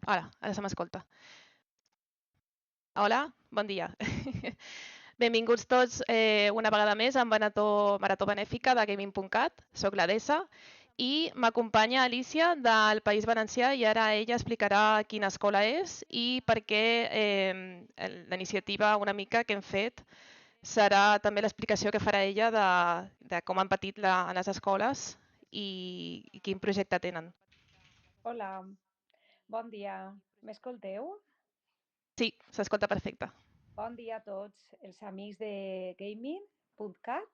Ara se m'escolta. Hola, bon dia. Benvinguts tots una vegada més a Marató Benèfica de Gaming.cat. Soc l'Adessa i m'acompanya Alicia del País Valencià i ara ella explicarà quina escola és i per què la iniciativa una mica que hem fet serà també l'explicació que farà ella de com han patit les escoles i quin projecte tenen. Hola, bon dia. M'escolteu? Sí, s'escolta perfecte. Bon dia a tots els amics de Gaming.cat.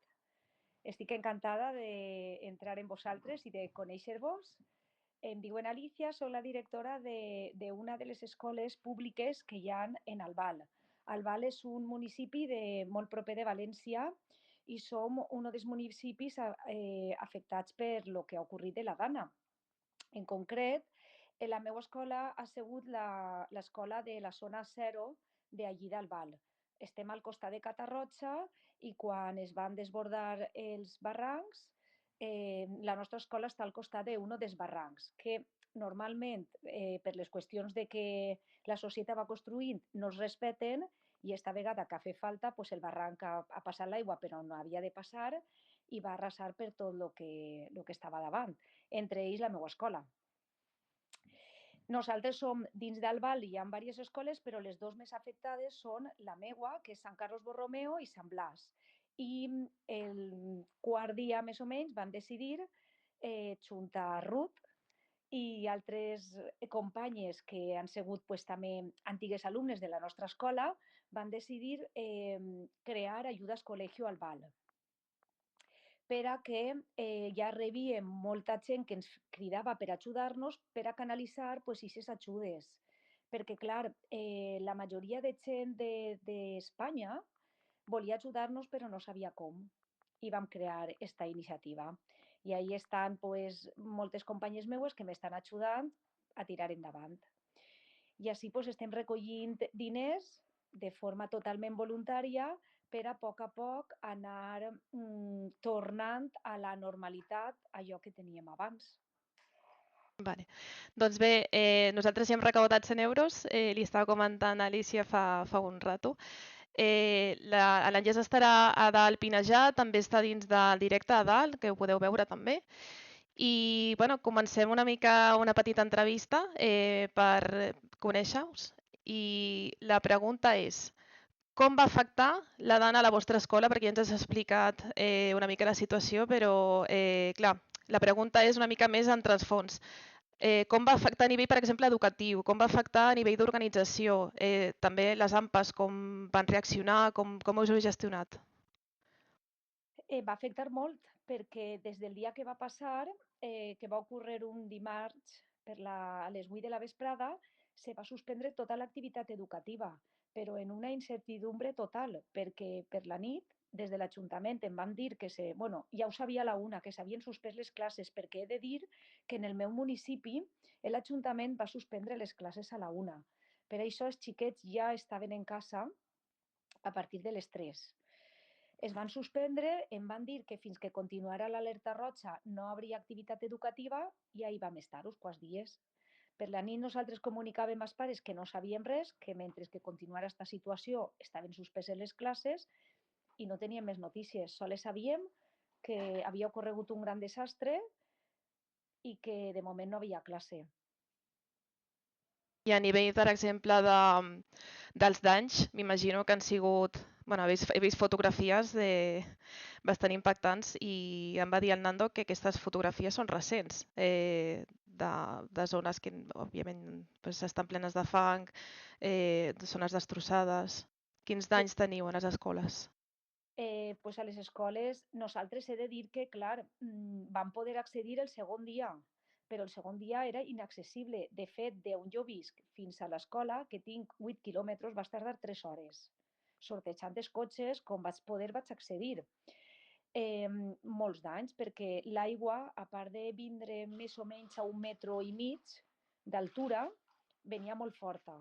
Estic encantada d'entrar en vosaltres i de conèixer-vos. Em diuen Alicia, soc la directora d'una de les escoles públiques que hi ha en Albal. Albal és un municipi molt proper de València i som un dels municipis afectats per lo que ha ocorrit de la gana. En concret, la meva escola ha sigut l'escola de la zona 0 d'allí d'Albal. Estem al costat de Catarroja i quan es van desbordar els barrancs, la nostra escola està al costat d'un dels barrancs, que normalment, per les qüestions de que la societat va construint, no es respeten i esta vegada que ha fet falta, pues el barranc ha passat l'aigua però no havia de passar i va arrasar per tot el que estava davant, entre ells la meva escola. Nosaltres som dins d'Albal, hi ha diverses escoles, però les dues més afectades són la meua, que és Sant Carlos Borromeo, i Sant Blas. I el quart dia, més o menys, van decidir juntar Ruth i altres companyes que han sigut pues, també antigues alumnes de la nostra escola, van decidir crear Ajudes Col·legio Albal per a que ja rebíem molta gent que ens cridava per ajudar-nos per a canalitzar pues, aquestes ajudes. Perquè, clar, la majoria de gent d'Espanya volia ajudar-nos però no sabia com. I vam crear aquesta iniciativa. I ahí estan pues, moltes companyes meues que m'estan ajudant a tirar endavant. I així pues, estem recollint diners de forma totalment voluntària per a poc anar tornant a la normalitat allò que teníem abans. Vale. Doncs bé, nosaltres ja hem recaptat 100 euros, li estava comentant a Alicia fa un rato. L'Angés estarà a dalt pinejar, també està dins del directe a dalt, que ho podeu veure també. I bueno, comencem una mica una petita entrevista per conèixer-vos. I la pregunta és, com va afectar la Dana a la vostra escola? Perquè ja ens has explicat una mica la situació, però clar, la pregunta és una mica més en transfons. Com va afectar a nivell, per exemple, educatiu? Com va afectar a nivell d'organització? També les AMPAs, com van reaccionar? Com us heu gestionat? Va afectar molt perquè des del dia que va passar, que va ocórrer un dimarts a les 8 de la vesprada, se va suspendre tota l'activitat educativa, però en una incertidumbre total, perquè per la nit, des de l'Ajuntament em van dir bueno, ja ho sabia a la una, que s'havien suspès les classes, perquè he de dir que en el meu municipi l'Ajuntament va suspendre les classes a la una. Per això els xiquets ja estaven en casa a partir de les 3. Es van suspendre, em van dir que fins que continuara l'alerta roja no hauria activitat educativa i ahir vam estar uns quants dies. Per la nit nosaltres comunicàvem als pares que no sabíem res, que mentre que continuara aquesta situació estaven suspeses les classes i no teníem més notícies. Sols sabíem que havia ocorregut un gran desastre i que de moment no havia classe. I a nivell, per exemple, dels danys, m'imagino que han sigut... Bueno, he vist fotografies bastant impactants i em va dir el Nando que aquestes fotografies són recents, de zones que, òbviament, pues, estan plenes de fang, zones destrossades. Quins danys teniu a les escoles? Pues a les escoles nosaltres he de dir que, clar, vam poder accedir el segon dia, però el segon dia era inaccessible. De fet, d'on jo visc fins a l'escola, que tinc 8 quilòmetres, vas tardar 3 hores. Sortejant els cotxes, com vaig accedir. Molts danys, perquè l'aigua, a part de vindre més o menys a 1,5 metres d'altura, venia molt forta.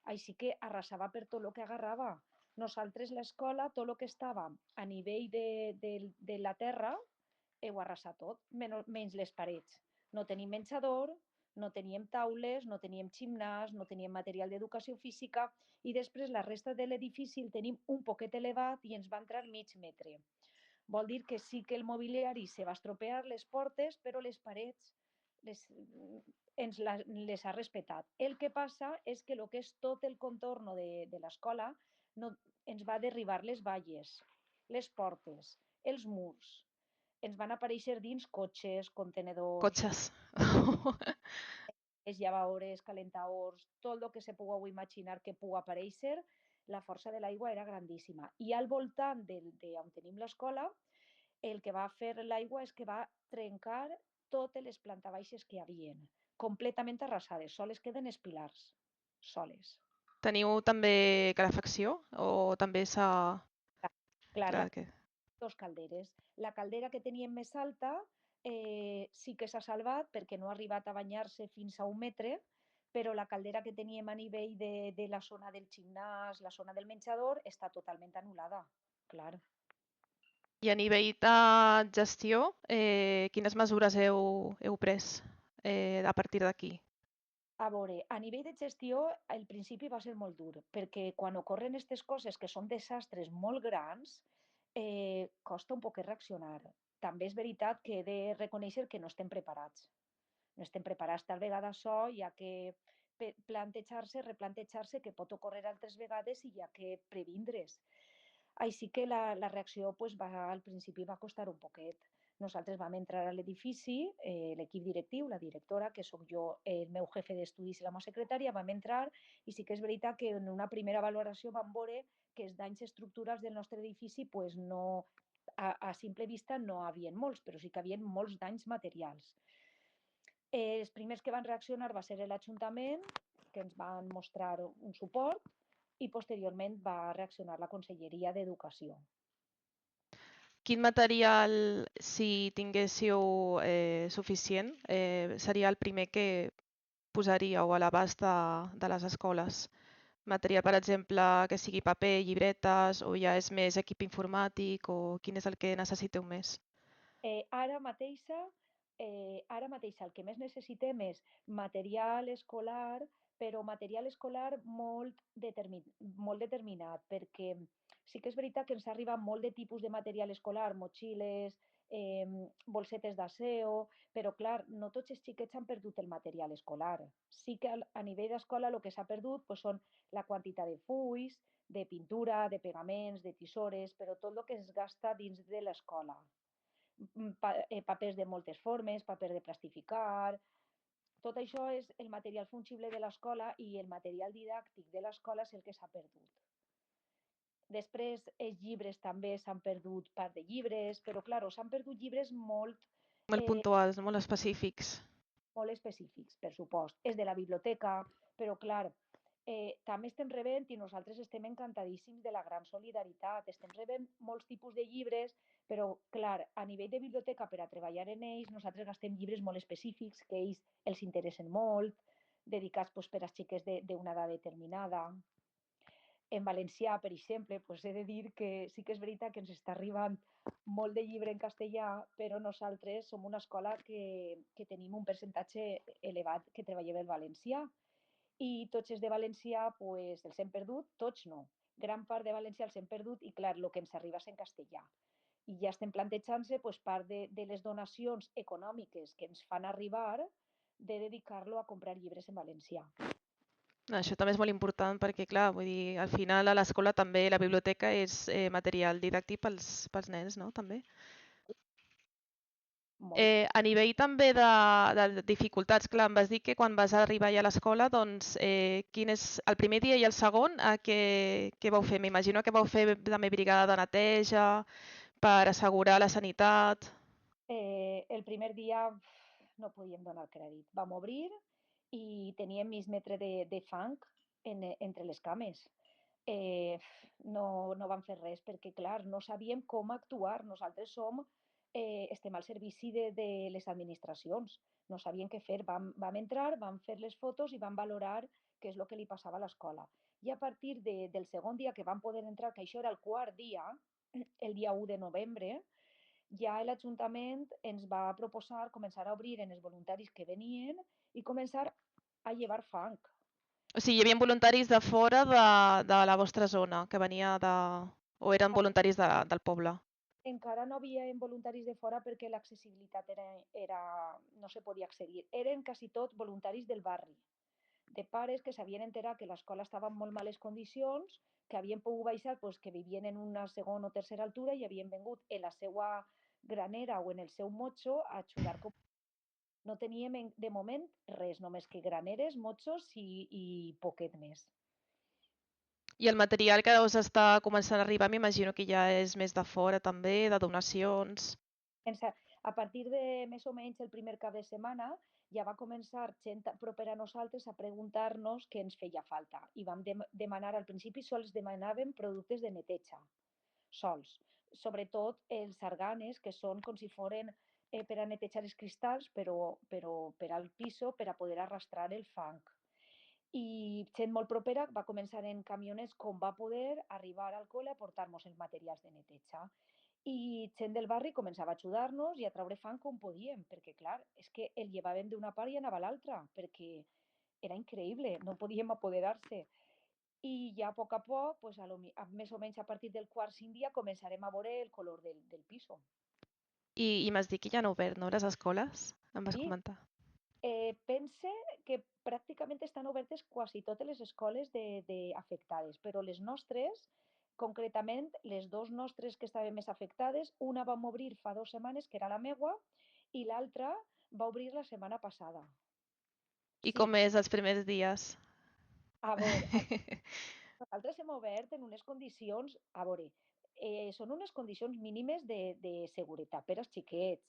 Així que arrasava per tot el que agarrava. Nosaltres, l'escola, tot el que estava a nivell de la terra, ho arrasat tot, menys les parets. No tenim menjador, No teníem taules, no teníem gimnàs, no teníem material d'educació física i després la resta de l'edifici el tenim un poquet elevat i ens va entrar mig metre. Vol dir que sí que el mobiliari se va estropear, les portes, però les parets les ha respetat. El que passa és que el que és tot el contorno de l'escola no, ens va derribar les valles, les portes, els murs. Ens van aparèixer dins cotxes, contenedors, Cotxes. llevadores, calentadors, tot el que se pugueu imaginar que pugui aparèixer, la força de l'aigua era grandíssima. I al voltant d'on tenim l'escola, el que va fer l'aigua és que va trencar totes les plantes baixes que hi havia, completament arrasades, soles queden els pilars, soles. Teniu també calefacció o també s'ha... Clar, Clar que... dos calderes. La caldera que teníem més alta sí que s'ha salvat perquè no ha arribat a banyar-se fins a 1 metre, però la caldera que teníem a nivell de la zona del gimnàs, la zona del menjador, està totalment anul·lada. Clar. I a nivell de gestió, quines mesures heu pres a partir d'aquí? A veure, a nivell de gestió, el principi va ser molt dur, perquè quan ocorren aquestes coses, que són desastres molt grans, costa un poc reaccionar. També és veritat que he de reconèixer que no estem preparats. No estem preparats tal vegada això, hi ha que plantejar-se, replantejar-se que pot ocórrer altres vegades i hi ha que previndre's. Així que la reacció pues, al principi va costar un poquet. Nosaltres vam entrar a l'edifici, l'equip directiu, la directora, que sóc jo, el meu jefe d'estudis i la meva secretària, vam entrar i sí que és veritat que en una primera valoració vam veure que els danys estructurals del nostre edifici pues, no, a simple vista no havien molts, però sí que havien molts danys materials. Els primers que van reaccionar va ser l'Ajuntament, que ens van mostrar un suport, i posteriorment va reaccionar la Conselleria d'Educació. Quin material, si tinguéssiu suficient, seria el primer que posaríeu a l'abast de les escoles? Material, per exemple, que sigui paper, llibretes, o ja és més equip informàtic, o quin és el que necessiteu més? Eh, ara mateixa, ara mateix el que més necessitem és material escolar, però material escolar molt determinat, perquè sí que és veritat que ens arriba molt de tipus de material escolar, motxilles, eh, bolsetes d'aseo, però clar, no tots els xiquets han perdut el material escolar. Sí que a nivell d'escola el que s'ha perdut pues, són la quantitat de fulls, de pintura, de pegaments, de tisores, però tot el que es gasta dins de l'escola. Papers de moltes formes, paper de plastificar. Tot això és el material fungible de l'escola i el material didàctic de l'escola és el que s'ha perdut. Després, els llibres també s'han perdut part de llibres, però, clar, s'han perdut llibres Molt puntuals, molt específics. molt específics, per supost. És de la biblioteca, però, clar, també estem rebent i nosaltres estem encantadíssims de la gran solidaritat. Estem rebent molts tipus de llibres, però, clar, a nivell de biblioteca, per a treballar en ells, nosaltres gastem llibres molt específics que a ells els interessen molt, dedicats pues, per a xiques d'una edat determinada. En valencià, per exemple, pues he de dir que sí que és veritat que ens està arribant molt de llibre en castellà, però nosaltres som una escola que tenim un percentatge elevat que treballem el valencià i tots els de valencià pues, els hem perdut, tots no. Gran part de valencià els hem perdut i, clar, el que ens arriba és en castellà. I ja estem plantejant-se pues, part de les donacions econòmiques que ens fan arribar de dedicar-lo a comprar llibres en valencià. Això també és molt important perquè, clar, vull dir, al final a l'escola també la biblioteca és material didàctic pels nens, no? També. Molt. A nivell també de dificultats, clar, em vas dir que quan vas arribar ja a l'escola, doncs, quin és el primer dia i el segon, què vau fer? M'imagino que vau fer també brigada de neteja per assegurar la sanitat. El primer dia no podíem donar crèdit. Vam obrir i teníem mig metre de fang entre les cames. No vam fer res perquè, clar, no sabíem com actuar. Nosaltres estem al servici de les administracions. No sabíem què fer. Vam entrar, vam fer les fotos i vam valorar què és el que li passava a l'escola. I a partir del segon dia que vam poder entrar, que això era el quart dia, el dia 1 de novembre, ja l'Ajuntament ens va proposar començar a obrir en els voluntaris que venien i començar a llevar fang. O sigui, hi havia voluntaris de fora de la vostra zona, que venia de... o eren voluntaris del poble? Encara no havia voluntaris de fora perquè l'accessibilitat no se podia accedir. Eren quasi tot voluntaris del barri, de pares que s'havien enterat que l'escola estava en molt males condicions, que havien pogut baixar, pues, que vivien en una segona o tercera altura i havien vingut en la seva granera o en el seu motxo a ajudar. No teníem de moment res, només que graneres, motxos i poquet més. I el material que us està començant a arribar, m'imagino que ja és més de fora també, de donacions. A partir de més o menys el primer cap de setmana ja va començar gent propera a nosaltres a preguntar-nos què ens feia falta. I vam demanar, al principi sols demanàvem productes de neteja, sols. Sobretot els arganes, que són com si foren per a netejar els cristalls, però per al piso, per a poder arrastrar el fang. I gent molt propera va començar en camionets com va poder arribar al col·le a portar-nos els materials de neteja. I gent del barri començava a ajudar-nos i a treure fang com podíem, perquè clar, és que el llevàvem d'una part i anava a l'altra, perquè era increïble, no podíem apoderar-se. I ja a poc a poc, pues més o menys a partir del quart cinc dia, començarem a veure el color del piso. I m'has dit que ja han obert, no, les escoles? Em vas Sí, comentar. pense que pràcticament estan obertes quasi totes les escoles afectades, però les nostres, concretament, les dos nostres que estaven més afectades, una vam obrir fa 2 setmanes, que era la meua, i l'altra va obrir la setmana passada. I Sí, com és els primers dies? a veure, nosaltres hem obert en unes condicions, a veure, són unes condicions mínimes de seguretat per als xiquets,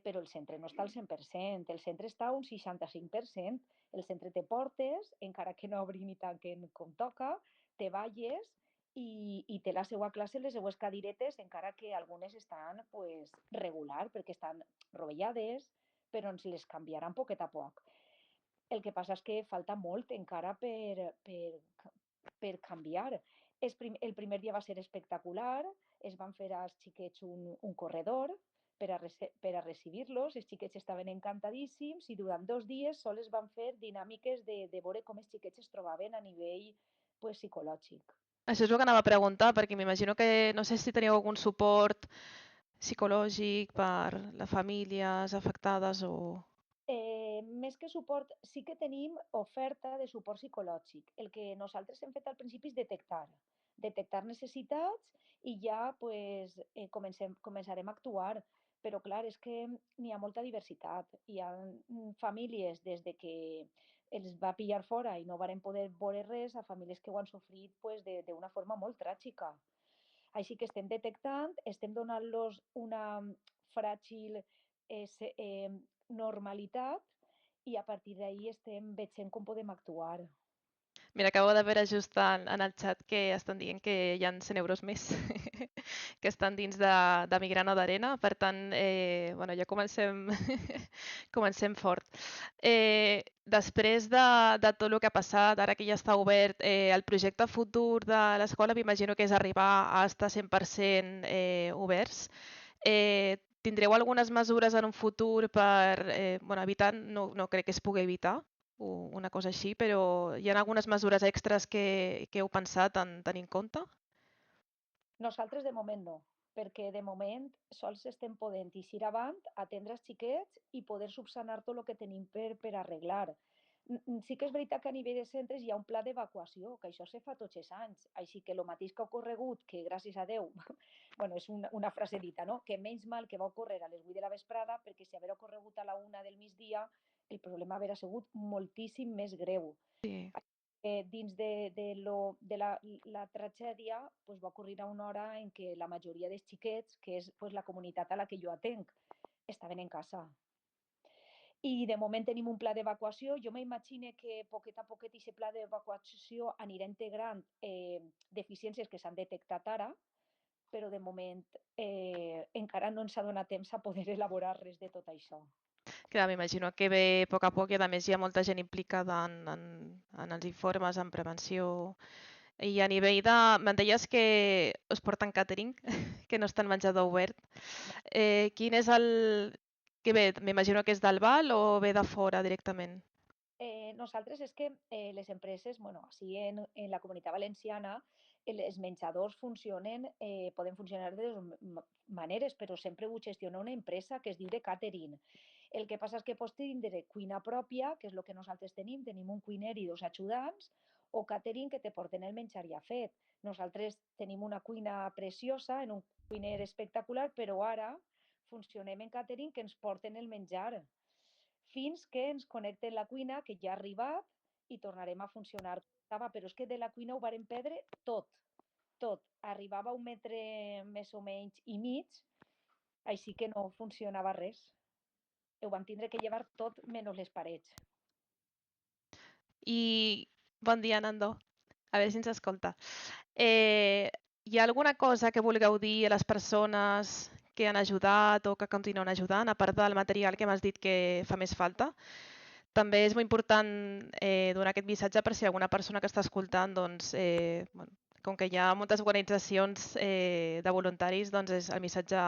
però el centre no està al 100%, el centre està a un 65%, el centre té portes, encara que no obrin i tanquen com toca, té balles i té la seva classe, les seues cadiretes, encara que algunes estan pues, regular, perquè estan rovellades, però ens les canviaran poquet a poc. El que passa és que falta molt encara per canviar. El primer dia va ser espectacular, es van fer als xiquets un corredor per a recibir-los, els xiquets estaven encantadíssims i durant 2 dies sols van fer dinàmiques de veure com els xiquets es trobaven a nivell pues, psicològic. Això és el que anava a preguntar, perquè m'imagino que no sé si teniu algun suport psicològic per les famílies afectades o... Més que suport, sí que tenim oferta de suport psicològic. El que nosaltres hem fet al principi és detectar necessitats i ja pues, començarem a actuar. Però clar, és que n'hi ha molta diversitat. Hi ha famílies des de que els va pillar fora i no varen poder veure res a famílies que ho han sofrit pues, d'una forma molt tràgica. Així que estem detectant, estem donant-los una fràgil normalitat i a partir d'ahir estem veient com podem actuar. Mira, acabo de veure just en el xat que estan dient que hi ha 100 euros més que estan dins de Migrano d'Arena, per tant, bueno, ja comencem, comencem fort. Després de tot el que ha passat, ara que ja està obert, el projecte futur de l'escola m'imagino que és arribar a estar 100% oberts. Tindreu algunes mesures en un futur per bueno, evitar, no crec que es pugui evitar, una cosa així, però hi ha algunes mesures extres que heu pensat en tenir en compte? Nosaltres de moment no, perquè de moment sols estem podent eixir avant, atendre els xiquets i poder subsanar tot el que tenim per arreglar. Sí que és veritat que a nivell de centres hi ha un pla d'evacuació, que això se fa tots els anys. Així que el mateix que ha ocorregut, que gràcies a Déu, bueno, és una frase dita, no? Que menys mal que va ocórrer a les 8 de la vesprada, perquè si haver ocorregut a la 1 del migdia, el problema haguera sigut moltíssim més greu. Sí. Dins la tragèdia pues, va ocorrir a una hora en què la majoria dels xiquets, que és pues, la comunitat a la que jo atenc, estaven en casa. I de moment tenim un pla d'evacuació. Jo m'imagino que poquet a poquet aquest pla d'evacuació anirà integrant deficiències que s'han detectat ara, però de moment encara no ens ha donat temps a poder elaborar res de tot això. Clar, m'imagino que ve a poc i a més hi ha molta gent implicada en els informes, en prevenció I a nivell de... Me'n deies que us porten catering, que no està en menjador obert. No. Quin és el... Que bé, m'imagino que és del Val o ve de fora directament? Nosaltres és que les empreses, bueno, així en la Comunitat Valenciana, els menjadors funcionen, poden funcionar de dues maneres, però sempre ho gestiona una empresa que es diu de catering. El que passa és que pots tindre cuina pròpia, que és el que nosaltres tenim un cuiner i dos ajudants, o catering que te porten el menjar ja fet. Nosaltres tenim una cuina preciosa, en un cuiner espectacular, però ara funcionem en catering que ens porten el menjar fins que ens connecten la cuina, que ja ha arribat, i tornarem a funcionar com estava. Però és que de la cuina ho varen perdre tot, tot. Arribava a 1 metre més o menys i mig, així que no funcionava res. Ho vam tindre que llevar tot menys les parets. I bon dia, Nando. A veure si ens escolta. Eh, Hi ha alguna cosa que vulgueu dir a les persones que han ajudat o que continuen ajudant, a part del material que m'has dit que fa més falta? També és molt important donar aquest missatge per si alguna persona que està escoltant, doncs, bueno, com que hi ha moltes organitzacions de voluntaris, doncs el missatge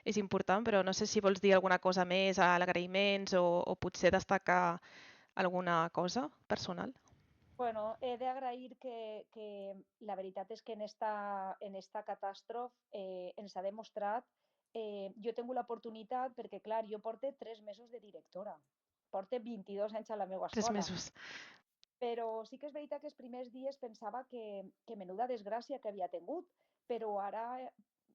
és important, però no sé si vols dir alguna cosa més, a l'agraïments o potser destacar alguna cosa personal. Bueno, he d'agrair que la veritat és que en esta catàstrofe ens ha demostrat, jo he tingut l'oportunitat, perquè clar, jo porto 3 mesos de directora, porto 22 anys a la meva Tres escola, mesos. però sí que és veritat que els primers dies pensava que menuda desgràcia que havia tingut, però ara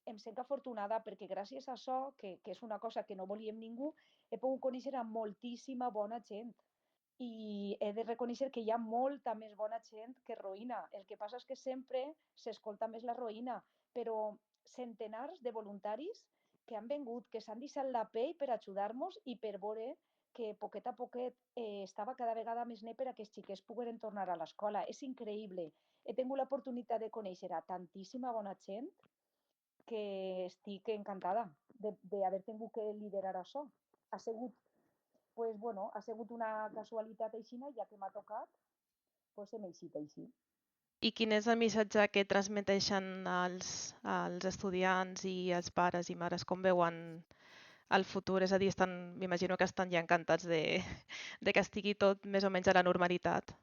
em sento afortunada perquè gràcies a això, que és una cosa que no volíem ningú, he pogut conèixer a moltíssima bona gent i he de reconèixer que hi ha molta més bona gent que roïna. El que passa és que sempre s'escolta més la roïna, però centenars de voluntaris que han vengut, que s'han deixat la pell per ajudar-nos i per veure que poquet a poquet estava cada vegada més net per a que els xiquets pogueren tornar a l'escola. És increïble. He tingut l'oportunitat de conèixer a tantíssima bona gent que estic encantada d'haver tingut que liderar això. Ha sigut, pues, bueno, ha sigut una casualitat aixina, ja que m'ha tocat, pues hem eixit així. I quin és el missatge que transmeteixen als estudiants i als pares i mares? Com veuen el futur? És a dir, m'imagino que estan ja encantats de que estigui tot més o menys a la normalitat.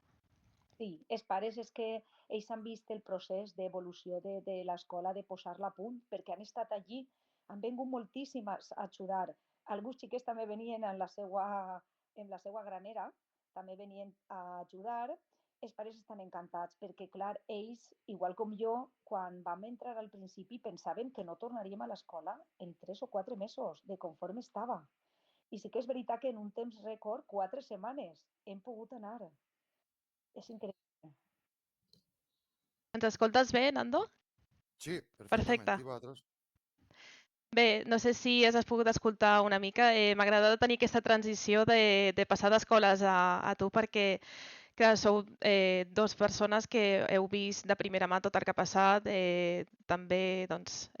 Sí, els pares és que ells han vist el procés d'evolució de l'escola, de posar-la a punt, perquè han estat allí, han vingut moltíssimes a ajudar. Alguns xiquets també venien en la seva granera, també venien a ajudar. Els pares estan encantats perquè, clar, ells, igual com jo, quan vam entrar al principi pensaven que no tornaríem a l'escola en 3 o 4 mesos, de conforme estava. I sí que és veritat que en un temps rècord, 4 setmanes, hem pogut anar. És increïble. Ens escoltes bé, Nando? Sí, perfectament. Perfecte. I vosaltres? Bé, no sé si has pogut escoltar una mica. M'ha agradat tenir aquesta transició de passar d'escoles a tu perquè que sou dos persones que heu vist de primera mà tot el que ha passat. També doncs,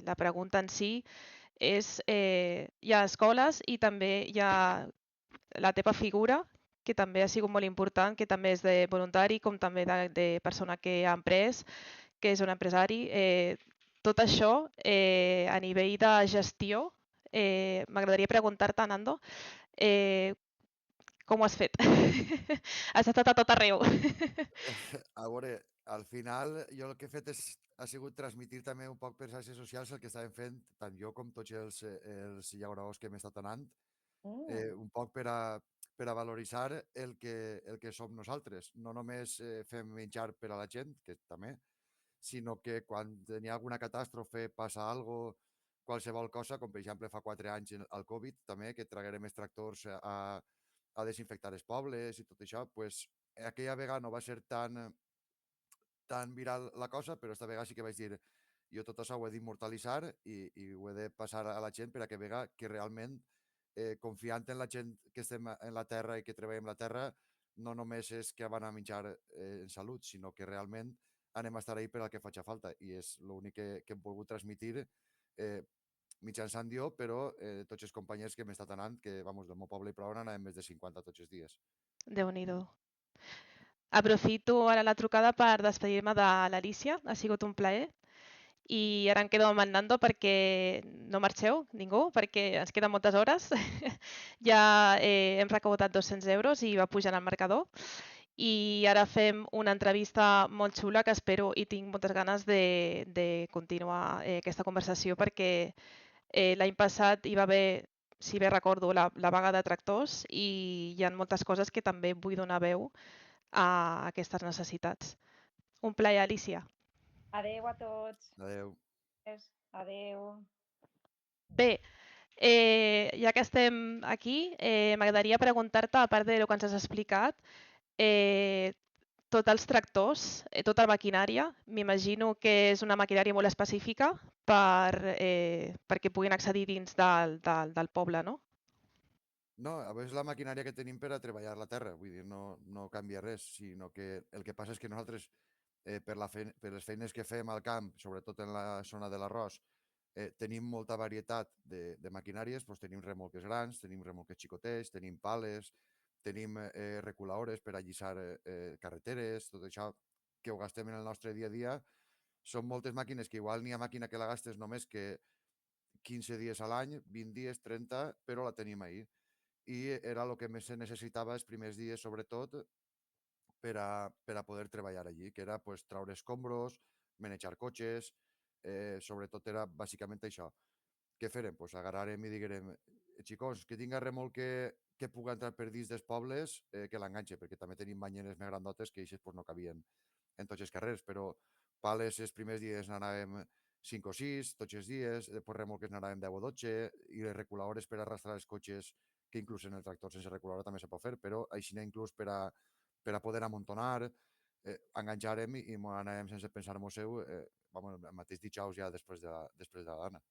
la pregunta en si és, hi ha escoles i també hi ha la teva figura, que també ha sigut molt important, que també és de voluntari, com també de persona que ha emprès, que és un empresari. Tot això, a nivell de gestió, m'agradaria preguntar-te, Nando, eh, com ho has fet? Has estat a tot arreu. A veure, al final jo el que he fet ha sigut transmitir també un poc per xarxes socials el que estàvem fent, tant jo com tots els llauradors que hem estat anant, Mm. un poc per a valoritzar el que som nosaltres. No només fem menjar per a la gent, que també, sinó que quan hi ha alguna catàstrofe, passa algo, qualsevol cosa, com per exemple fa 4 anys el Covid, també, que traguérem els tractors a desinfectar els pobles i tot això, pues, aquella vegada no va ser tan viral la cosa, però esta vegada sí que vaig dir jo tot això ho he d'immortalitzar i ho he de passar a la gent per a que vega que realment confiant en la gent que estem en la terra i que treballem la terra, no només és que van a menjar en salut, sinó que realment anem a estar ahí per al que faci falta i és l'únic que hem volgut transmitir mitjançant jo, però tots els companys que hem estat anant, que vamos, del meu poble i prou anàvem més de 50 tots els dies. Déu-n'hi-do. Aprofito ara la trucada per despedir-me de l'Alicia, ha sigut un plaer. I ara em quedo amb en Nando perquè no marxeu, ningú, perquè ens queden moltes hores. Ja hem recaptat 200 euros i va pujant al marcador. I ara fem una entrevista molt xula que espero i tinc moltes ganes de continuar aquesta conversació perquè l'any passat hi va haver, si bé recordo, la vaga de tractors i hi ha moltes coses que també vull donar veu a aquestes necessitats. Un plaer, Alicia. Adeu a tots. Adeu. Adeu. Bé, ja que estem aquí, m'agradaria preguntar-te, a part del que ens has explicat, tots els tractors, tota la maquinària, m'imagino que és una maquinària molt específica perquè puguin accedir dins del poble, no? No, a veure, és la maquinària que tenim per a treballar la terra, vull dir, no canvia res, sinó que el que passa és que nosaltres, per les feines que fem al camp, sobretot en la zona de l'arròs, tenim molta varietat de maquinàries, doncs tenim remolques grans, tenim remolques xicotets, tenim pales, tenim reculaores per allissar carreteres, tot això que ho gastem en el nostre dia a dia. Són moltes màquines que igual n'hi ha màquina que la gastes només que 15 dies a l'any, 20 dies, 30, però la tenim ahí. I era el que més se necessitava els primers dies, sobretot, per a poder treballar allí, que era pues, traure escombros, manejar cotxes, sobretot era bàsicament això. Què farem? Pues agarrarem i diguem, xicos, que tinga remolque que puga entrar per dins dels pobles, que l'enganxe, perquè també tenim banyeres més grandotes que aquestes pues, no cabien en tots els carrers, però pales els primers dies n'anàvem 5 o 6, tots els dies, després remolques n'anàvem 10 o 12, i les reculaores per arrastrar els cotxes, que inclús en el tractor sense reculadora també se pot fer, però així inclús per a poder amuntonar, enganxarem i anàvem sense pensar-nos seu, el mateix dijous ja després de l'Anna.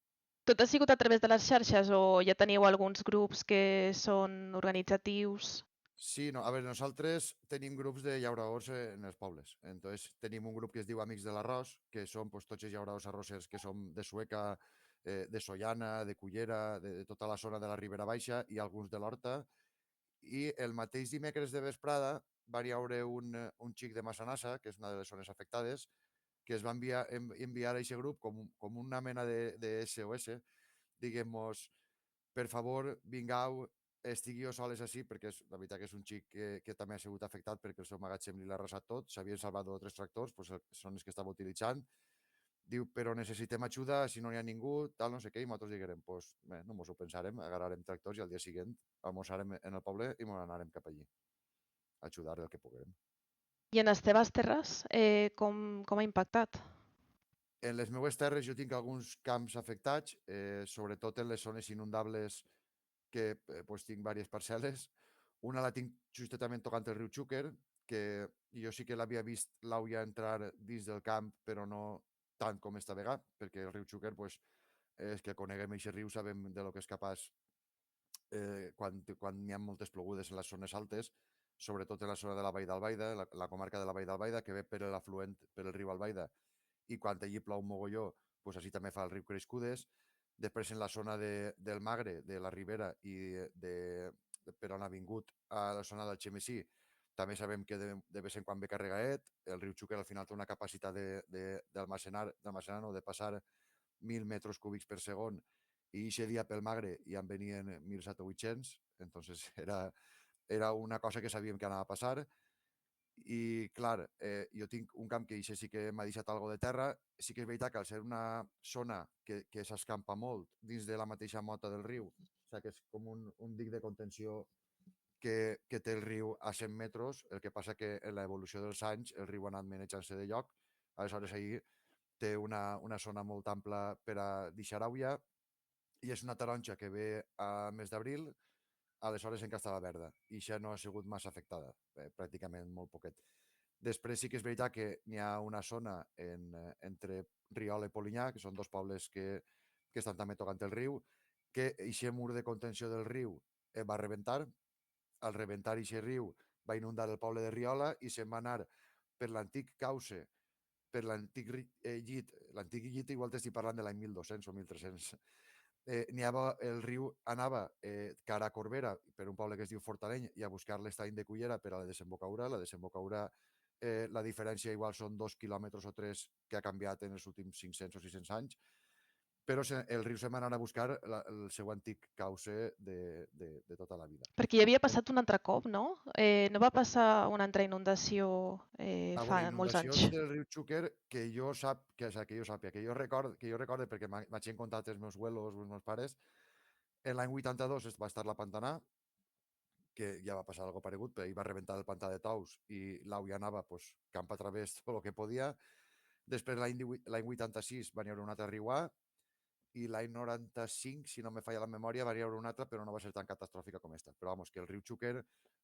Tot ha sigut a través de les xarxes o ja teniu alguns grups que són organitzatius? Sí, no, a veure, nosaltres tenim grups de llauradors en els pobles. Entonces, tenim un grup que es diu Amics de l'Arròs, que són pues, tots els llauradors arrossers que som de Sueca, de Sollana, de Cullera, de tota la zona de la Ribera Baixa i alguns de l'Horta. I el mateix dimecres de vesprada va haure un xic de Massanassa, que és una de les zones afectades, que es va enviar a aquest grup com una mena de SOS, diguem-nos, per favor, vingau, estigueu soles així, perquè la veritat que és un xic que també ha sigut afectat perquè el seu magatzem li l'ha arrasat tot, s'havien salvat 2 o 3 tractors, doncs són els que estava utilitzant. Diu, però necessitem ajuda, si no hi ha ningú, tal, no sé què, i nosaltres diguem, doncs, bé, no mos ho pensarem, agarrarem tractors i al dia següent almoçarem en el poble i mos anarem cap allí a ajudar el que puguem. I en les teves terres, com ha impactat? En les meues terres jo tinc alguns camps afectats, sobretot en les zones inundables que pues, tinc diverses parcel·les. Una la tinc justament tocant el riu Xúquer, que jo sí que l'havia vist l'auia entrar dins del camp, però no tant com esta vegada, perquè el riu Xúquer, pues, és que coneguem aquest riu, sabem de lo que és capaç quan hi ha moltes plogudes en les zones altes, sobretot en la zona de la Vall d'Albaida, la comarca de la Vall d'Albaida, que ve per l'afluent, per el riu Albaida, i quan allí plou mogolló, pues així també fa el riu Crescudes. Després en la zona del Magre, de la Ribera i per on ha vingut a la zona del Xemesí, també sabem que de vez en quan ve carregaet. El riu Xúquer al final té una capacitat d'almacenar, no, de passar 1.000 metres cúbics per segon, i aquest dia pel Magre ja en venien 1.700 o 800, entonces era una cosa que sabíem que anava a passar. I, clar, jo tinc un camp que això sí que m'ha deixat algo de terra. Sí que és veritat que al ser una zona que s'escampa molt dins de la mateixa mota del riu, o sigui que és com un dic de contenció que té el riu a 100 metres, el que passa que en l'evolució dels anys el riu ha anat manejant-se de lloc, aleshores ahir té una zona molt ampla per a deixar aigua, i és una taronja que ve a mes d'abril, aleshores encara estava verda, i això no ha sigut massa afectada, pràcticament molt poquet. Després sí que és veritat que n'hi ha una zona entre Riola i Polinyà, que són dos pobles que estan també tocant el riu, que aquest mur de contenció del riu va rebentar. Al rebentar aquest riu va inundar el poble de Riola i se'n va anar per l'antic cauce, per l'antic llit igual t'estic parlant de l'any 1200 o 1300. El riu anava cara a Corbera, per un poble que es diu Fortaleny, i a buscar l'estany de Cullera per a la desembocadura. La desembocadura la diferència igual són 2 quilòmetres o 3 que ha canviat en els últims 500 o 600 anys, però el riu se'n va anar a buscar el seu antic cauce de tota la vida. Perquè hi havia passat un altre cop, no? No va passar una altra inundació A fa veure, molts anys. inundacions del riu Xúquer que jo sàpiga, que jo recorde perquè m'haig contat els meus abuelos, els meus pares, en l'any 82 va estar la Pantanà, que ja va passar algo paregut, però ahir va rebentar el pantà de Tous i l'au ja anava pues, camp a través tot el que podia. Després l'any 86 va haver un altre riuà i l'any 95, si no me falla la memòria, va haver un altre, però no va ser tan catastròfica com esta. Però vamos, que el riu Xúquer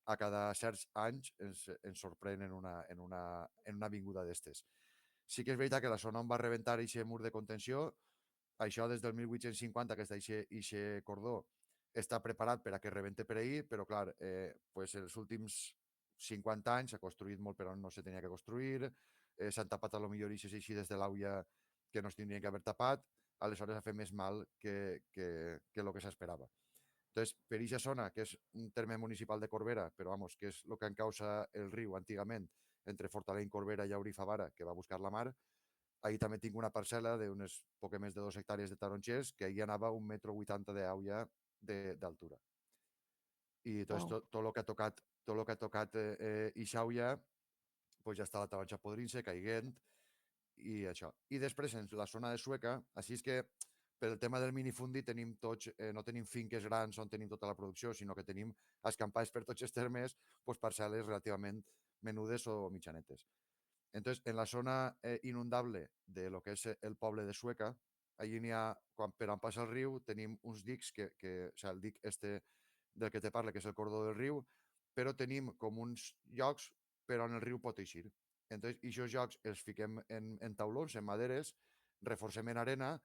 a cada certs anys ens sorprèn en una vinguda d'estes. Sí que és veritat que la zona on va rebentar aquest mur de contenció, això des del 1850, que està aquest cordó, està preparat per a que rebente per ahir, però clar, pues els últims 50 anys s'ha construït molt per on no se tenia que construir, s'han tapat a lo millor eixes així des de l'auia que no es tindrien que haver tapat, aleshores ha fet més mal que el que s'esperava. Entonces, per aquesta zona, que és un terme municipal de Corbera, però vamos, que és el que encausa el riu antigament, entre Fortaleny, Corbera i Auri Favara, que va buscar la mar, ahir també tinc una parcel·la d'unes poc més de 2 hectàrees de taronxers que ahir anava a 1,80 m d'auia d'altura. I doncs Wow. tot el que ha tocat Ixauia, pues ja està la taronxa podrint-se, caiguent, i això. I després, en la zona de Sueca, així és que per el tema del minifundi tenim tots, no tenim finques grans on tenim tota la producció, sinó que tenim escampades per tots els termes, pues, parcel·les relativament menudes o mitjanetes. Entonces, en la zona inundable de lo que és el poble de Sueca, allí n'hi ha, per on passa el riu, tenim uns dics o sigui, el dic este del que te parla, que és el cordó del riu, però tenim com uns llocs per on el riu pot eixir. Entonces, aquests llocs els fiquem en taulons, en maderes, reforcem en arena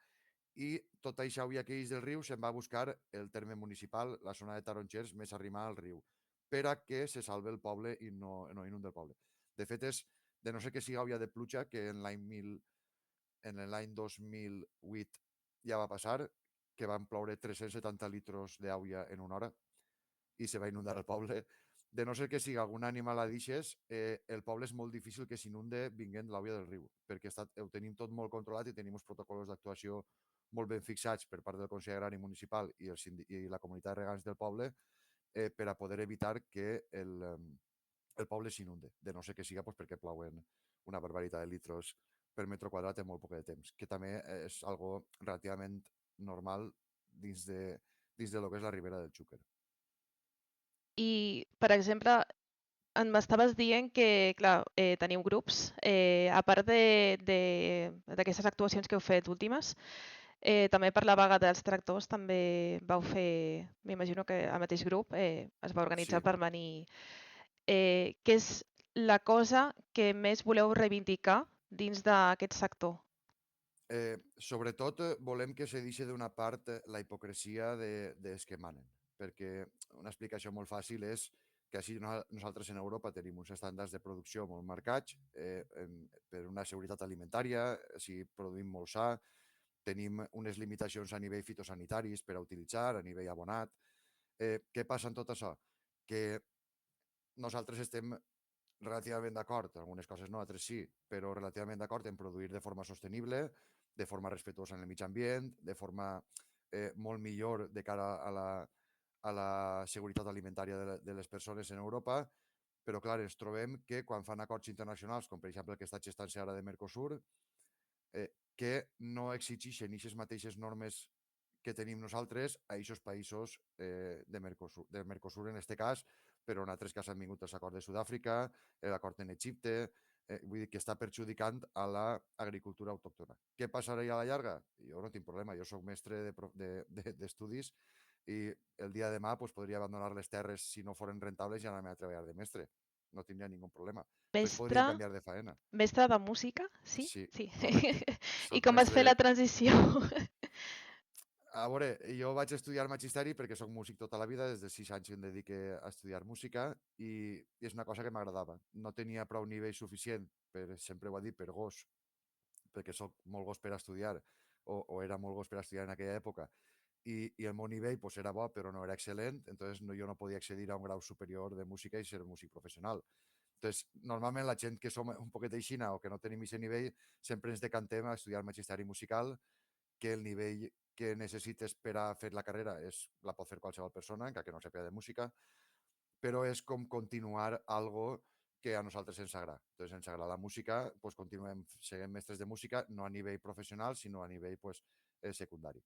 i tota aquesta auia que eix del riu se'n va a buscar el terme municipal, la zona de taronxers més arrimada al riu, per a que se salve el poble i no inunda el poble. De fet, és de no ser que sigui auia de pluja, que en l'any 2008 ja va passar, que van ploure 370 litros d'auia en una hora i se va inundar el poble. De no ser que sigui algun animal a d'ixes, el poble és molt difícil que s'inunde vinguent l'auia del riu, perquè ho tenim tot molt controlat i tenim uns protocols d'actuació molt ben fixats per part del Consell Agrari Municipal i la comunitat de regants del poble per a poder evitar que el poble s'inunde, de no ser que siga pues, perquè plouen una barbaritat de litros per metre quadrat en molt poc de temps, que també és algo relativament normal dins de lo que és la ribera del Xúquer. I, per exemple, m'estaves dient que, clar, teniu grups, a part d'aquestes actuacions que heu fet últimes, també per la vaga dels tractors també vau fer, m'imagino que el mateix grup es va organitzar Sí. per venir. Què és la cosa que més voleu reivindicar dins d'aquest sector? Sobretot volem que se deixi d'una part la hipocresia dels que manen, perquè una explicació molt fàcil és que així nosaltres en Europa tenim uns estàndards de producció molt marcats per una seguretat alimentària, si produïm molt sa, tenim unes limitacions a nivell fitosanitaris per a utilitzar, a nivell abonat. Què passa en tot això? Que nosaltres estem relativament d'acord, algunes coses no, altres sí, però relativament d'acord en produir de forma sostenible, de forma respectuosa en el mig ambient, de forma molt millor de cara a la seguretat alimentària de les persones en Europa, però clar, ens trobem que quan fan acords internacionals, com per exemple el que està gestant-se ara de Mercosur, que no exigeixen aquestes mateixes normes que tenim nosaltres a aquests països de Mercosur en aquest cas, però en altres casos han vingut els acords de Sud-àfrica, l'acord en Egipte, vull dir que està perjudicant a l'agricultura autòctona. Què passarà a la llarga? Jo no tinc problema, jo sóc mestre d'estudis i el dia de demà pues, podria abandonar les terres si no foren rentables i anar a treballar de mestre. No tindria ningú problema. Pues Mestre, podria canviar de faena. mestre de música, sí? Sí, Sí. correcte. I Soc com vas fer mestre. la transició? A veure, jo vaig estudiar magisteri perquè sóc músic tota la vida, des de 6 anys que em dedique a estudiar música i és una cosa que m'agradava. No tenia prou nivell suficient, sempre ho he dit, per gos, perquè sóc molt gos per a estudiar, o era molt gos per a estudiar en aquella època, i el meu nivell pues, era bo, però no era excel·lent, entonces jo no podia accedir a un grau superior de música i ser músic professional. Entonces, normalment la gent que som un poquet aixina o que no tenim aquest nivell, sempre ens decantem a estudiar magisteri musical, que el nivell que necessites per a fer la carrera la pot fer qualsevol persona, encara que no sàpiga de música, però és com continuar algo que a nosaltres ens agrada. Entonces, ens agrada la música, pues continuem sent mestres de música, no a nivell professional, sinó a nivell pues, secundari.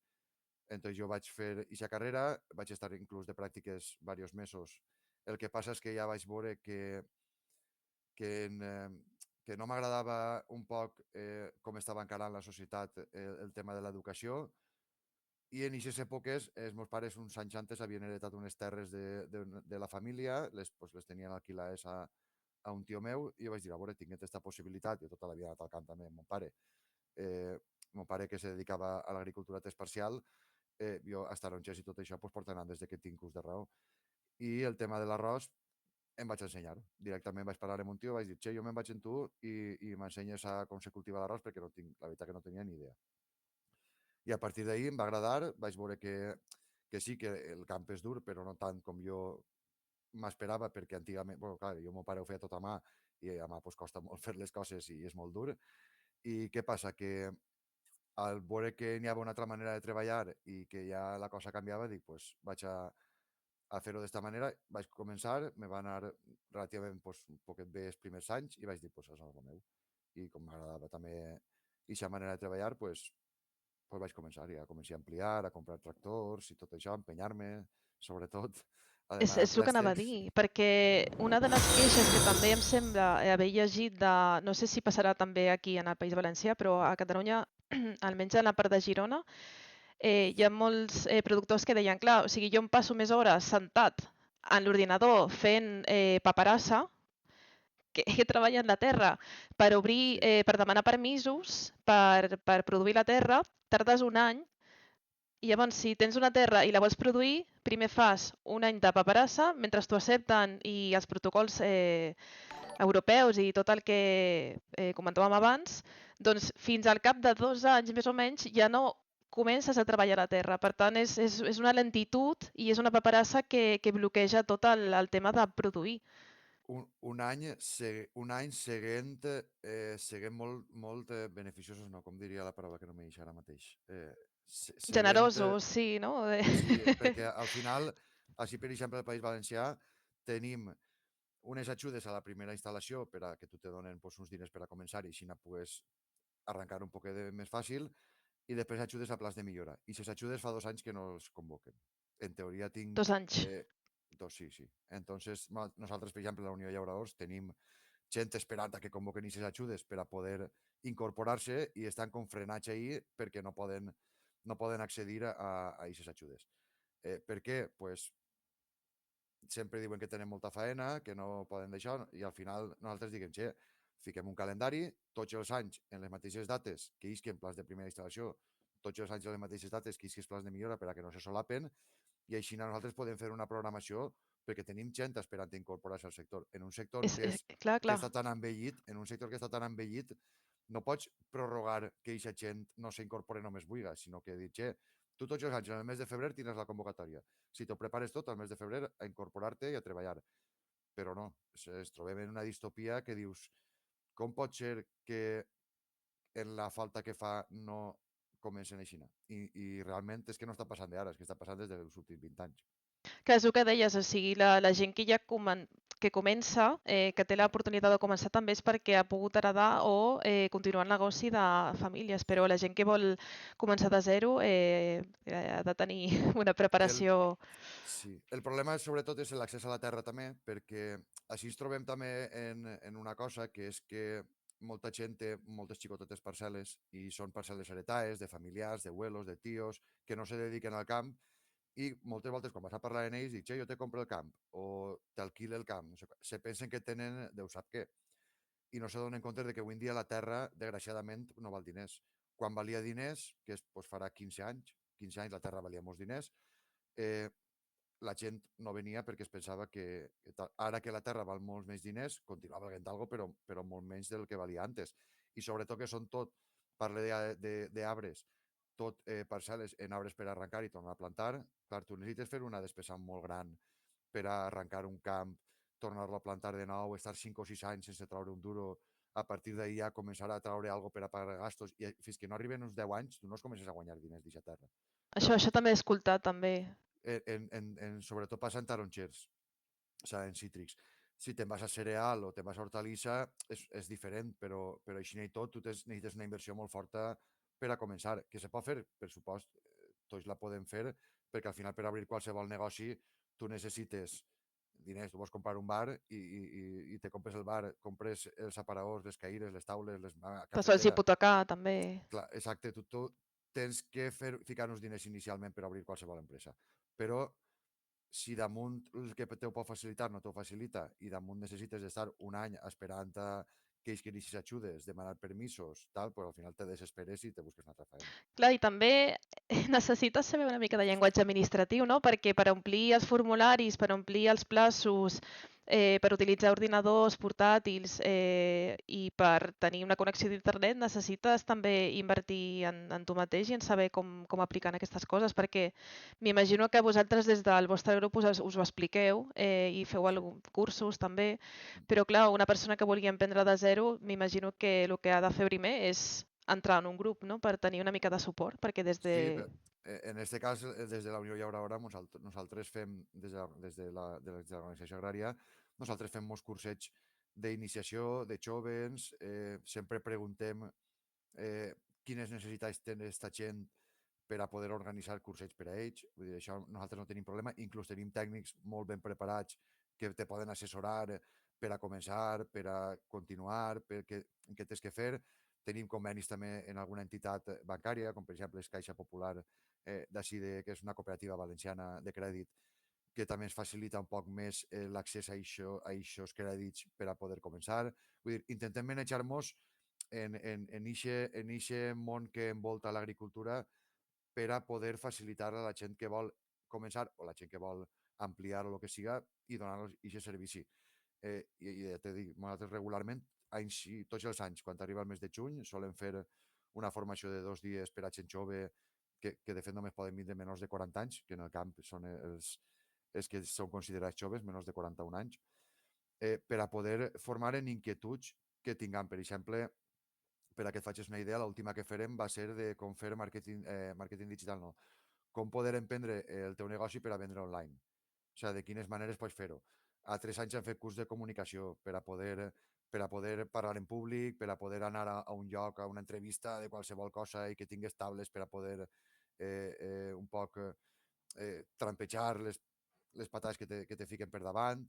Entonces jo vaig fer aquesta carrera, vaig estar inclús de pràctiques diversos mesos. El que passa és que ja vaig veure que, en, que no m'agradava un poc com estava encarant la societat el tema de l'educació, i en aquestes èpoques els meus pares uns anys antes havien heretat unes terres de la família, pues, les tenien alquilades a un tio meu, i jo vaig dir, a veure, tinc aquesta possibilitat, jo tota la vida he anat al camp també amb mon pare, mon pare que se dedicava a l'agricultura a temps parcial, jo a taronges i tot això pues, portant anant des que tinc ús de raó. I el tema de l'arròs em vaig ensenyar. Directament vaig parlar amb un tio, vaig dir, che, jo me'n vaig amb tu i m'ensenyes a com se cultiva l'arròs perquè no tinc, la veritat que no tenia ni idea. I a partir d'ahir em va agradar, vaig veure que sí, que el camp és dur, però no tant com jo m'esperava, perquè antigament, bueno, clar, jo mon pare ho feia tot a mà i a mà pues, costa molt fer les coses i és molt dur. I què passa? Que al veure que n'hi havia una altra manera de treballar i que ja la cosa canviava, dic, pues, vaig a fer-ho d'esta manera. Vaig començar, me va anar relativament pues, un poquet bé els primers anys i vaig dir, pues, és el meu. I com m'agradava també aquesta manera de treballar, pues vaig començar i a començar a ampliar, a comprar tractors i tot això, a empenyar-me, sobretot, a És demanar el que anava a préstecs. dir, perquè una de les queixes que també em sembla haver llegit de, no sé si passarà també aquí en el País Valencià, però a Catalunya, almenys en la part de Girona, hi ha molts productors que deien, clar, o sigui, jo em passo més hores sentat en l'ordinador fent paperassa que treballen la terra per obrir, Sí. per demanar permisos per produir la terra, tardes un any i llavors, si tens una terra i la vols produir, primer fas un any de paperassa, mentre t'ho accepten i els protocols europeus i tot el que comentàvem abans, doncs fins al cap de 2 anys més o menys ja no comences a treballar la terra. Per tant, és una lentitud i és una paperassa que bloqueja tot el tema de produir. Un any seguint, seguint molt beneficiosos, no, com diria la paraula que no m'he dit ara mateix. Seguint, Generosos, sí, no? sí, perquè al final, així per exemple, al País Valencià tenim unes ajudes a la primera instal·lació per a que tu te donen pues, uns diners per a començar i així pugues arrencar un poquet més fàcil, i després ajudes a plans de millora. I aquestes ajudes fa 2 anys que no els convoquen. En teoria tinc... 2 anys. Sí, sí. Entonces, nosaltres, per exemple, a la Unió de Llauradors tenim gent esperant a que convoquen aquestes ajudes per a poder incorporar-se i estan com frenats ahir perquè no poden accedir a aquestes ajudes. Per què? Pues, sempre diuen que tenen molta faena, que no poden deixar, i al final nosaltres diguem, che, fiquem un calendari, tots els anys en les mateixes dates que isquen plans de primera instal·lació, tots els anys en les mateixes dates que isquen plans de millora per a que no se solapen, i així nosaltres podem fer una programació perquè tenim gent esperant incorporar-se al sector. En un sector Clar, que clar. està tan envellit, no pots prorrogar que aquesta gent no s'incorpore només vulgui, sinó que dir, che, tu tots els anys, en el mes de febrer, tires la convocatòria. Si t'ho prepares tot, al mes de febrer, a incorporar-te i a treballar. Però no, es trobem en una distopia que dius, com pot ser que en la falta que fa no comencen així? I realment és que no està passant d'ara, és que està passant des dels últims 20 anys. Que és el que deies, o sigui, la gent que ja que comença, que té l'oportunitat de començar també és perquè ha pogut heredar o continuar el negoci de famílies, però la gent que vol començar de zero ha de tenir una El, preparació. sí, el problema sobretot és l'accés a la terra també, perquè així ens trobem també en una cosa, que és que molta gent té moltes xicotetes parcel·les i són parcel·les heretades de familiars, de abuelos, de tios, que no se dediquen al camp, i moltes voltes quan vas a parlar amb ells dic, che, jo te compro el camp o t'alquile el camp, no sé, se pensen que tenen Déu sap què, i no se donen compte de que avui en dia la terra, desgraciadament, no val diners. Quan valia diners, que pues, farà 15 anys la terra valia molts diners, eh, la gent no venia perquè es pensava que ara que la terra val molts més diners, continua valent algo, però molt menys del que valia antes. I sobretot que són tot, parle d'arbres, tot parcel·les en arbres per arrencar i tornar a plantar. Clar, tu necessites fer una despesa molt gran per a arrencar un camp tornar-lo a plantar de nou, estar 5 o 6 anys sense treure un duro, a partir d'ahir ja començar a treure alguna per a pagar gastos, i fins que no arriben uns 10 anys, tu no es comences a guanyar diners d'aquesta terra. Això també he escoltat, també. Sobretot passa en taronxers, o sigui, en cítrics. Si te'n vas a cereal o te'n vas a hortalissa, és diferent, però així i tot, tu necessites una inversió molt forta per a començar. Que se pot fer, per supost, tots la podem fer, perquè al final per obrir qualsevol negoci tu necessites diners, tu vols comprar un bar i te compres el bar, compres els aparadors, les caires, les taules, la Te sols cafetera. hipotecar, també. Clar, exacte, tu tens que ficar uns diners inicialment per obrir qualsevol empresa. Però si damunt el que te ho pot facilitar no t'ho facilita i damunt necessites estar un any esperant que ells que iniciis ajudes, demanar permisos, tal, pues al final te desesperes i te busques una altra feina. Clar, i també necessites saber una mica de llenguatge administratiu, no? Perquè per omplir els formularis, per omplir els plaços, per utilitzar ordinadors portàtils i per tenir una connexió d'internet necessites també invertir en tu mateix i en saber com aplicar aquestes coses, perquè m'imagino que vosaltres des del vostre grup us ho expliqueu i feu cursos també, però clar, una persona que vulgui emprendre de zero, m'imagino que el que ha de fer primer és entrar en un grup, no? Per tenir una mica de suport, perquè des de... Sí, en aquest cas, des de la Unió Llaura Hora, nosaltres fem, des de l'organització agrària, nosaltres fem molts cursets d'iniciació de jovens, sempre preguntem quines necessitats té aquesta gent per a poder organitzar cursets per a ells. Vull dir, això nosaltres no tenim problema, inclús tenim tècnics molt ben preparats que te poden assessorar per a començar, per a continuar, què tens que fer. Tenim convenis també en alguna entitat bancària, com per exemple és Caixa Popular d'ací, que és una cooperativa valenciana de crèdit, que també ens facilita un poc més l'accés a aquests crèdits per a poder començar. Vull dir, intentem manejar-nos en ixe món que envolta l'agricultura per a poder facilitar a la gent que vol començar o la gent que vol ampliar o el que siga i donar-los aquest servici. I ja t'he dit, nosaltres regularment, tots els anys, quan arriba el mes de juny, solen fer una formació de 2 dies per a gent jove que de fet només poden vindre menors de 40 anys, que en el camp són els que són considerats joves, menors de 41 anys, per a poder formar en inquietuds que tinguem. Per exemple, per a que et facis una idea, l'última que farem va ser de com fer màrqueting digital, no, com poder emprendre el teu negoci per a vendre online. O sigui, de quines maneres pots fer-ho. A 3 anys hem fet curs de comunicació per a poder parlar en públic, per a poder anar a un lloc, a una entrevista de qualsevol cosa i que tingues tables per a poder un poc trampejar les patades que te fiquen per davant,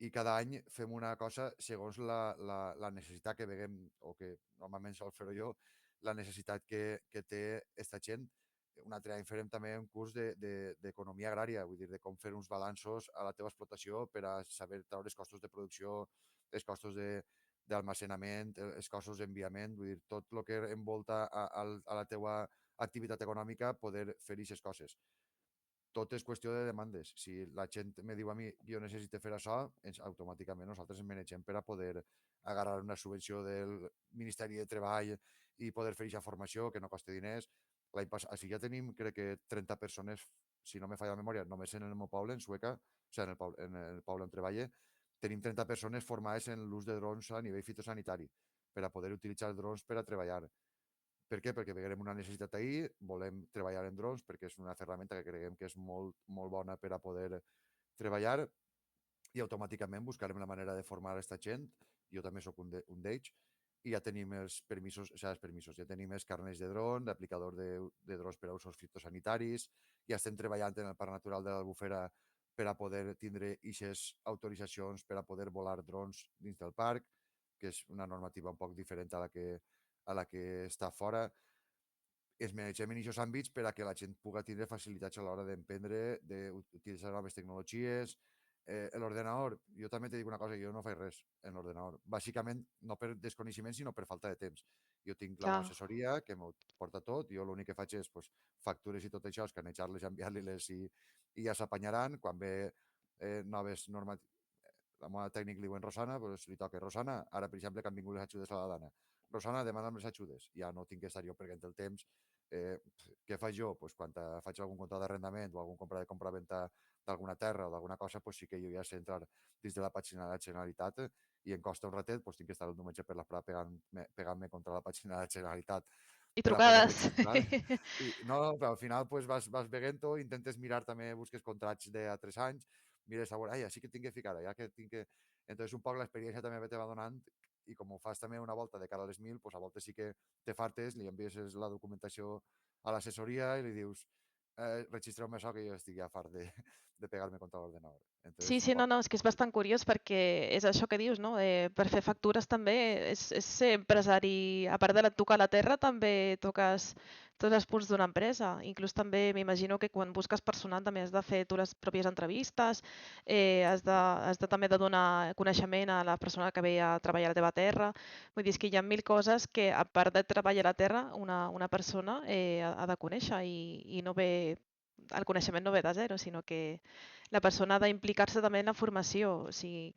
i cada any fem una cosa segons la necessitat que veiem, o que normalment sol fer jo, la necessitat que té aquesta gent. Un altre any farem també un curs d'economia agrària, vull dir, de com fer uns balanços a la teva explotació per a saber treure els costos de producció, els costos d'almacenament, els costos d'enviament, vull dir, tot el que envolta a la teva activitat econòmica, poder fer aquestes coses. Tot és qüestió de demandes. Si la gent me diu a mi jo necessito fer això, automàticament nosaltres ens manegem per a poder agarrar una subvenció del Ministeri de Treball i poder fer aquesta formació que no costa diners. L'any passat, així ja tenim, crec que 30 persones, si no me falla la memòria, només en el meu poble, en Sueca, o sigui, en el poble on treballe, tenim 30 persones formades en l'ús de drons a nivell fitosanitari per a poder utilitzar drons per a treballar. Per què? Perquè veiem una necessitat ahir, volem treballar en drons perquè és una ferramenta que creiem que és molt, molt bona per a poder treballar, i automàticament buscarem la manera de formar aquesta gent. Jo també sóc un d'ells, i ja tenim els permisos, ja tenim els carnets de dron, d'aplicador de drons per a usos fitosanitaris, ja estem treballant en el Parc Natural de l'Albufera per a poder tindre aquestes autoritzacions per a poder volar drons dins del parc, que és una normativa un poc diferent a la que està fora. Es manegem en aquests àmbits per a que la gent pugui tindre facilitats a l'hora d'emprendre, d'utilitzar noves tecnologies. L'ordenador, jo també te dic una cosa, jo no faig res en l'ordenador. Bàsicament, no per desconeixement, sinó per falta de temps. Jo tinc la meva Clar. assessoria, que m'ho porta tot, jo l'únic que faig és pues, factures i tot això, escanejar-les, enviar-les i ja s'apanyaran. Quan ve noves normatives, la meva tècnic li diuen Rosana, doncs li toca Rosana. Ara, per exemple, que han vingut les ajudes a la dana. Rosana, demana'm les ajudes. Ja no tinc que estar jo perdent el temps. Què faig jo? Pues, quan faig algun contracte d'arrendament o algun compra de compra-venta d'alguna terra o d'alguna cosa, pues sí que jo ja sé entrar dins de la pàgina de la Generalitat i em costa un ratet, pues tinc que estar el diumenge per la prada pegant-me contra la pàgina de la Generalitat I per a poder trucades. registrar. I, no, però al final pues, vas veient-ho, intentes mirar també, busques contrats de 3 anys, mires a veure, ai, així que tinc que ficar, ja que tinc que... Entonces, un poc l'experiència també te va donant i com ho fas també una volta de cara a les 1.000, pues a voltes sí que te fartes, li envies la documentació a l'assessoria i li dius registreu-me això que jo estic ja fart de pegar-me contra l'ordenador. Sí, Entonces, un sí, no, poc... no, és que és bastant curiós perquè és això que dius, no? Per fer factures també és ser empresari, a part de tocar la terra, també toques tots els punts d'una empresa. Inclús també m'imagino que quan busques personal també has de fer tu les pròpies entrevistes, has de també de donar coneixement a la persona que ve a treballar a la teva terra. Vull dir, és que hi ha mil coses que, a part de treballar a la terra, una persona ha de conèixer i no ve, el coneixement no ve de zero, sinó que la persona ha d'implicar-se també en la formació, o sigui,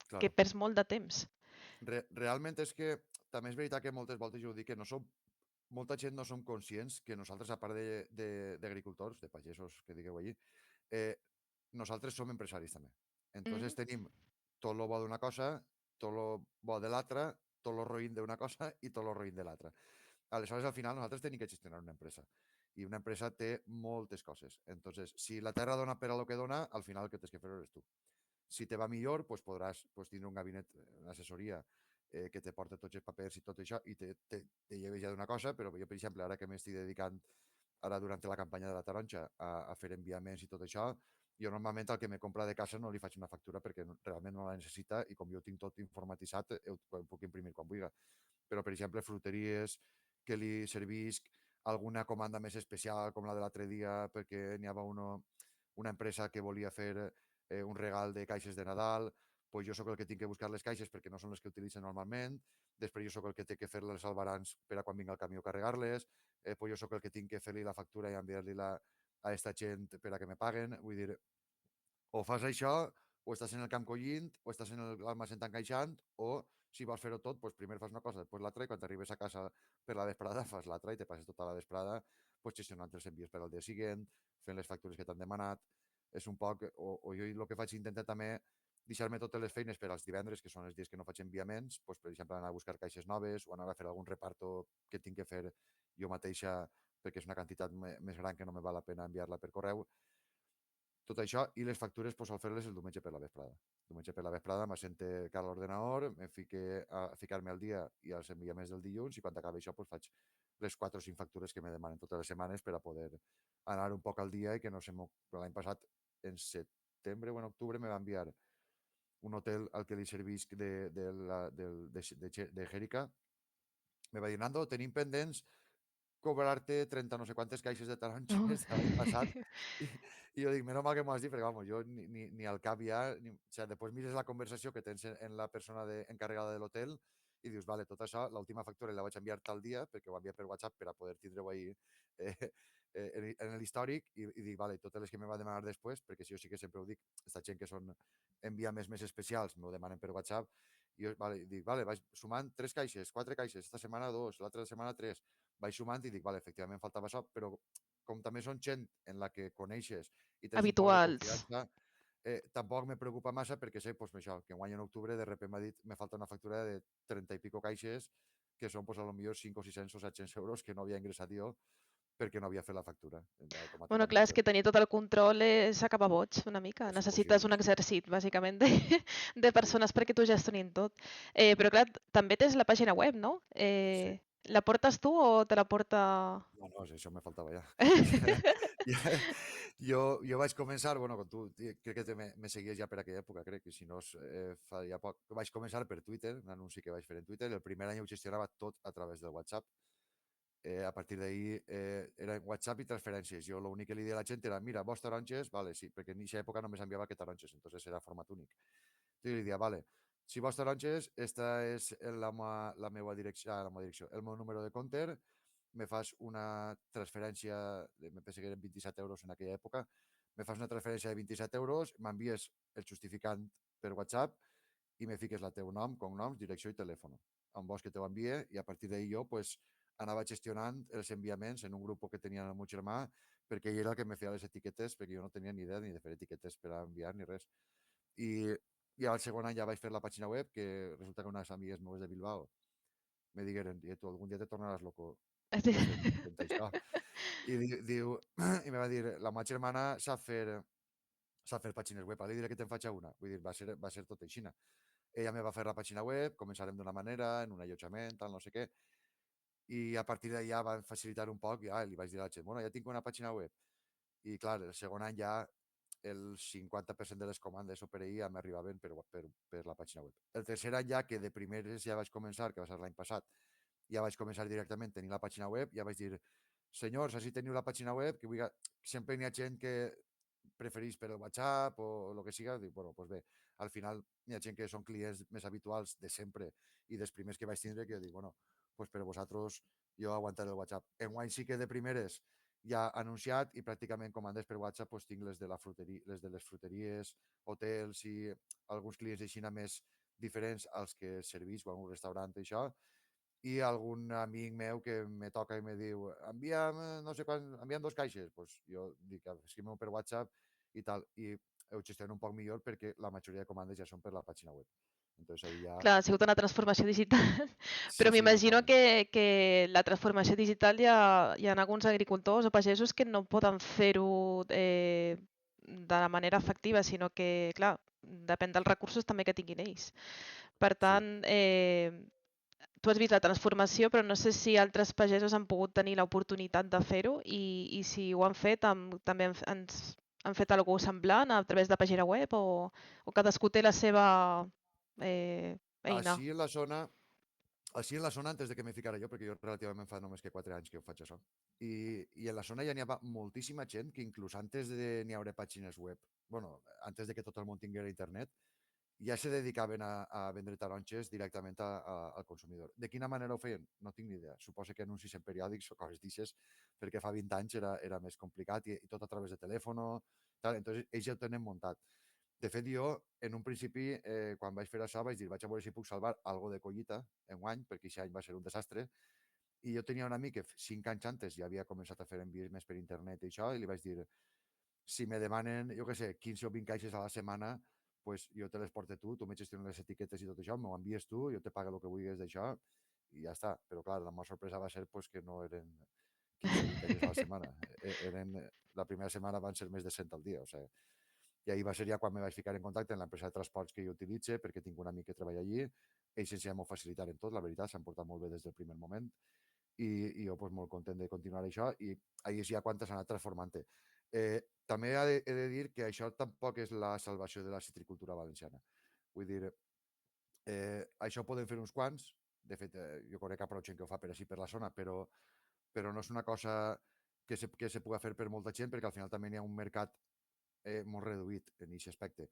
que Claro. perds molt de temps. Realment és que també és veritat que moltes voltes jo ho dic que no som, molta gent no som conscients que nosaltres, a part d'agricultors, de pagesos, que digueu allí, eh, nosaltres som empresaris també. Entonces tenim tot lo bo d'una cosa, tot lo bo de l'altra, tot lo roïn d'una cosa i tot lo roïn de l'altra. Aleshores, al final, nosaltres tenim que gestionar una empresa. I una empresa té moltes coses. Entonces, si la terra dona per a lo que dona, al final el que tens que fer eres tu. Si te va millor, pues podràs pues, tindre un gabinet, una assessoria que te porta tots els papers i tot això i te lleves ja d'una cosa, però jo, per exemple, ara que m'estic dedicant ara durant la campanya de la taronja a fer enviaments i tot això, jo normalment el que me compra de casa no li faig una factura perquè realment no la necessita i com jo tinc tot informatitzat, ho puc imprimir quan vulgui. Però, per exemple, fruteries que li servisc alguna comanda més especial com la de l'altre dia perquè n'hi havia una empresa que volia fer un regal de caixes de Nadal, pues jo sóc el que tinc que buscar les caixes perquè no són les que utilitzen normalment, després jo sóc el que té que fer les albarans per a quan vinga el camió carregar-les, pues jo sóc el que tinc que fer-li la factura i enviar-li-la a aquesta gent per a que me paguen. Vull dir, o fas això, o estàs en el camp collint, o estàs en l'almacén encaixant, o si vols fer-ho tot, pues primer fas una cosa, després l'altra, i quan arribes a casa per la vesprada fas l'altra i te passes tota la vesprada pues, gestionant els envios per al dia següent, fent les factures que t'han demanat. És un poc, o jo el que faig intentar també deixar-me totes les feines per als divendres, que són els dies que no faig enviaments, pues, per exemple, anar a buscar caixes noves o anar a fer algun reparto que tinc que fer jo mateixa perquè és una quantitat més gran que no me val la pena enviar-la per correu. Tot això i les factures pues, sol fer-les el diumenge per la vesprada. El diumenge per la vesprada m'assente cara a l'ordenador, me fique a ficar-me al dia i als enviaments del dilluns i quan acabi això pues, faig les 4 o 5 factures que me demanen totes les setmanes per a poder anar un poc al dia i que no se m'ho... L'any passat, en setembre o en octubre, me va enviar un hotel al que li servisc de Jèrica. Me va dir, Nando, tenim pendents cobrar-te 30 no sé quantes caixes de taronges de l'any passat. I, I jo dic, menys mal que m'ho has dit, perquè vamos, jo ni al cap ja... o sigui, després mires la conversació que tens en la persona encarregada de l'hotel i dius, vale, tot això, l'última factura la vaig enviar tal dia, perquè ho envia per WhatsApp per a poder tindre-ho ahir en l'històric, i dic, vale, totes les que me va demanar després, perquè si jo sí que sempre ho dic, aquesta gent que són enviaments més especials m'ho demanen per WhatsApp, i jo vale, dic, vale, vaig sumant 3 caixes, 4 caixes, esta setmana 2, l'altra setmana 3, vaig sumant i dic, vale, efectivament faltava això, però com també són gent en la que coneixes i tens un poc de Habituals. confiança, tampoc me preocupa massa perquè sé pues, això, que guany en octubre de repente m'ha dit me falta una factura de 30 i pico caixes que són pues, a lo millor 5 o 600 o 700 euros que no havia ingressat jo perquè no havia fet la factura. Bueno, Automàticament clar, és que tenir tot el control és acabar boig una mica. és Necessites impossible. un exèrcit, bàsicament, de Sí, persones perquè t'ho gestionin tot. Però clar, també tens la pàgina web, no? sí. La portes tu o te la porta... No, no, si això me faltava ja. Jo vaig començar, bueno, com tu crec que me seguies ja per aquella època, crec que si no fa ja poc, vaig començar per Twitter, un anunci que vaig fer en Twitter, el primer any ho gestionava tot a través del WhatsApp. A partir d'ahir era WhatsApp i transferències. Jo l'únic que li deia a la gent era, mira, vos taronges, vale, sí, perquè en aquesta època només enviava que taronges, entonces era format únic. I li deia, vale, si vos taronges, esta és la meva direcció, el meu número de compte, me fas una transferència, me penso que eren 27 euros en aquella època, me fas una transferència de 27 euros, m'envies el justificant per WhatsApp i me fiques la teu nom, cognoms, direcció i telèfon. Amb vos que te ho envie i a partir d'ahir jo pues, anava gestionant els enviaments en un grup que tenia el meu germà, perquè ell era el que me feia les etiquetes, perquè jo no tenia ni idea ni de fer etiquetes per a enviar ni res. I al segon any ja vaig fer la pàgina web, que resulta que unes amigues meves de Bilbao me digueren, tu algun dia te tornaràs loco fent això. I diu, i me va dir, la meva germana sap fer pàgines web, li diré que te'n faig una. Vull dir, va ser tot així. Ella me va fer la pàgina web, començarem d'una manera, en un allotjament, tal, no sé què, i a partir d'allà van facilitar un poc, ja li vaig dir a la gent, bueno, ja tinc una pàgina web. I clar, el segon any ja el 50% de les comandes o per ahir ja m'arribaven per la pàgina web. El tercer any ja, que de primeres ja vaig començar, que va ser l'any passat, ja vaig començar directament a tenir la pàgina web, ja vaig dir, senyors, així teniu la pàgina web, que sempre n'hi ha gent que preferís per el WhatsApp o el que siga, dic, bueno, doncs bé, al final n'hi ha gent que són clients més habituals de sempre i dels primers que vaig tindre que jo dic, bueno, doncs per vosaltres jo aguantaré el WhatsApp. Enguany sí que de primeres ja anunciat i pràcticament comandes per WhatsApp doncs tinc les de les fruteries, hotels i alguns clients així més diferents als que servís o a un restaurant i això, i algun amic meu que me toca i me diu envia'm, no sé quan, envia'm 2 caixes, pues jo dic, escriu-me per WhatsApp i tal, i ho gestiono un poc millor perquè la majoria de comandes ja són per la pàgina web. Entonces ahí ja... Clar, ha sigut una transformació digital, Sí, però sí, m'imagino totalment. que la transformació digital hi ha alguns agricultors o pagesos que no poden fer-ho de la manera efectiva, sinó que, clar, depèn dels recursos també que tinguin ells. Per Sí. tant, tu has vist la transformació, però no sé si altres pagesos han pogut tenir l'oportunitat de fer-ho i si ho han fet, també han fet alguna cosa semblant a través de pàgina web o cadascú té la seva eina. Així en la zona, antes de que me ficara jo, perquè jo relativament fa només que 4 anys que ho faig això, i en la zona ja n'hi havia moltíssima gent que inclús antes de n'hi haure pàgines web, bueno, antes de que tot el món tinguera internet, ja se dedicaven a vendre taronges directament al consumidor. De quina manera ho feien? No tinc ni idea. Suposo que anuncis en periòdics o coses d'aixes, perquè fa 20 anys era més complicat i tot a través de telèfon. Tal. Entonces, ells ja ho tenen muntat. De fet, jo, en un principi, quan vaig fer això, vaig dir, vaig a veure si puc salvar algo de collita enguany, perquè aquest any va ser un desastre, i jo tenia un amic que 5 anys antes ja havia començat a fer envies més per internet i això, i li vaig dir, si me demanen, jo què sé, 15 o 20 caixes a la setmana, pues jo te les porto tu me gestiones les etiquetes i tot això, m'ho envies tu, jo te pago el que vulguis d'això, i ja està. Però clar, la meva sorpresa va ser pues, que no eren 15 o 20 caixes a la setmana. La primera setmana van ser més de 100 al dia, o sigui, i ahir va ser ja quan me vaig ficar en contacte amb l'empresa de transports que jo utilitze, perquè tinc un amic que treballa allí, ells ja m'ho facilitaren tot, la veritat, s'han portat molt bé des del primer moment, i jo pues, molt content de continuar això, i ahir és ja quan s'ha anat transformant-te. També he de dir que això tampoc és la salvació de la citricultura valenciana. Vull dir, això poden fer uns quants, de fet, jo conec a prou gent que ho fa per així per la zona, però no és una cosa que se pugui fer per molta gent, perquè al final també hi ha un mercat molt reduït en aquest aspecte.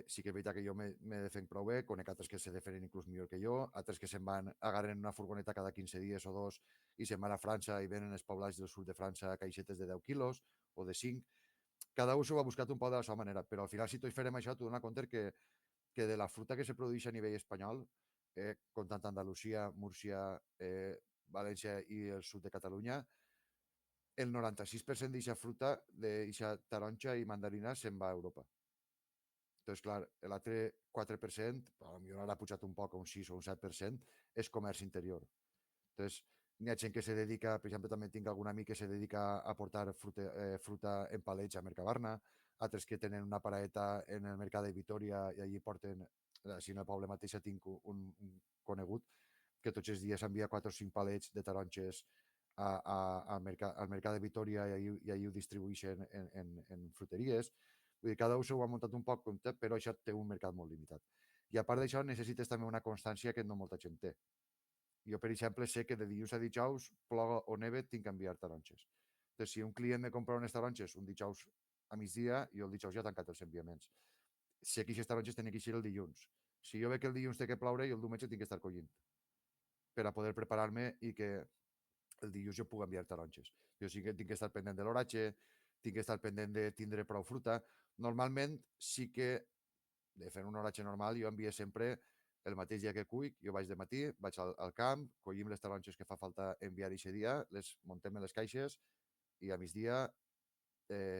Sí que és veritat que jo me defenc prou bé, conec altres que se defenen inclús millor que jo, altres que se'n van, agarren una furgoneta cada 15 dies o 2 i se'n van a França i venen els poblats del sud de França caixetes de 10 quilos o de 5. Cada un s'ho ha buscat un poc de la seva manera, però al final si tots farem això, t'ho dones compte que de la fruita que se produeix a nivell espanyol, comptant Andalusia, Múrcia, València i el sud de Catalunya, el 96% d'aquesta fruta, d'aquesta taronja i mandarina, se'n va a Europa. Entonces, clar, l'altre 4%, potser ara ha pujat un poc a un 6 o un 7%, és comerç interior. Entonces, n'hi ha gent que se dedica, per exemple, també tinc algun amic que se dedica a portar fruta en palets a Mercabarna, altres que tenen una paradeta en el mercat de Vitoria i allí porten, si no al poble mateix tinc un conegut, que tots els dies envia 4 o 5 palets de taronges al mercat de Vitoria i allí ho distribueixen en fruteries. Vull dir, cada un s'ho ha muntat un poc com té, però això té un mercat molt limitat. I a part d'això necessites també una constància que no molta gent té. Jo, per exemple, sé que de dilluns a dijous, ploga o neve, tinc que enviar taronges. Entonces, si un client me compra unes taronges un dijous a migdia, jo el dijous ja he tancat els enviaments. Sé que aquestes taronges tenen que ser el dilluns. Si jo veig que el dilluns té que ploure, jo el diumenge tinc que estar collint per a poder preparar-me i que el dilluns jo puc enviar taronges. Jo sí que tinc que estar pendent de l'oratge, tinc que estar pendent de tindre prou fruita. Normalment sí que, de fer un oratge normal, jo envio sempre El mateix dia que cuic, jo vaig de matí, vaig al camp, collim les taronges que fa falta enviar aquest dia, les muntem en les caixes i a migdia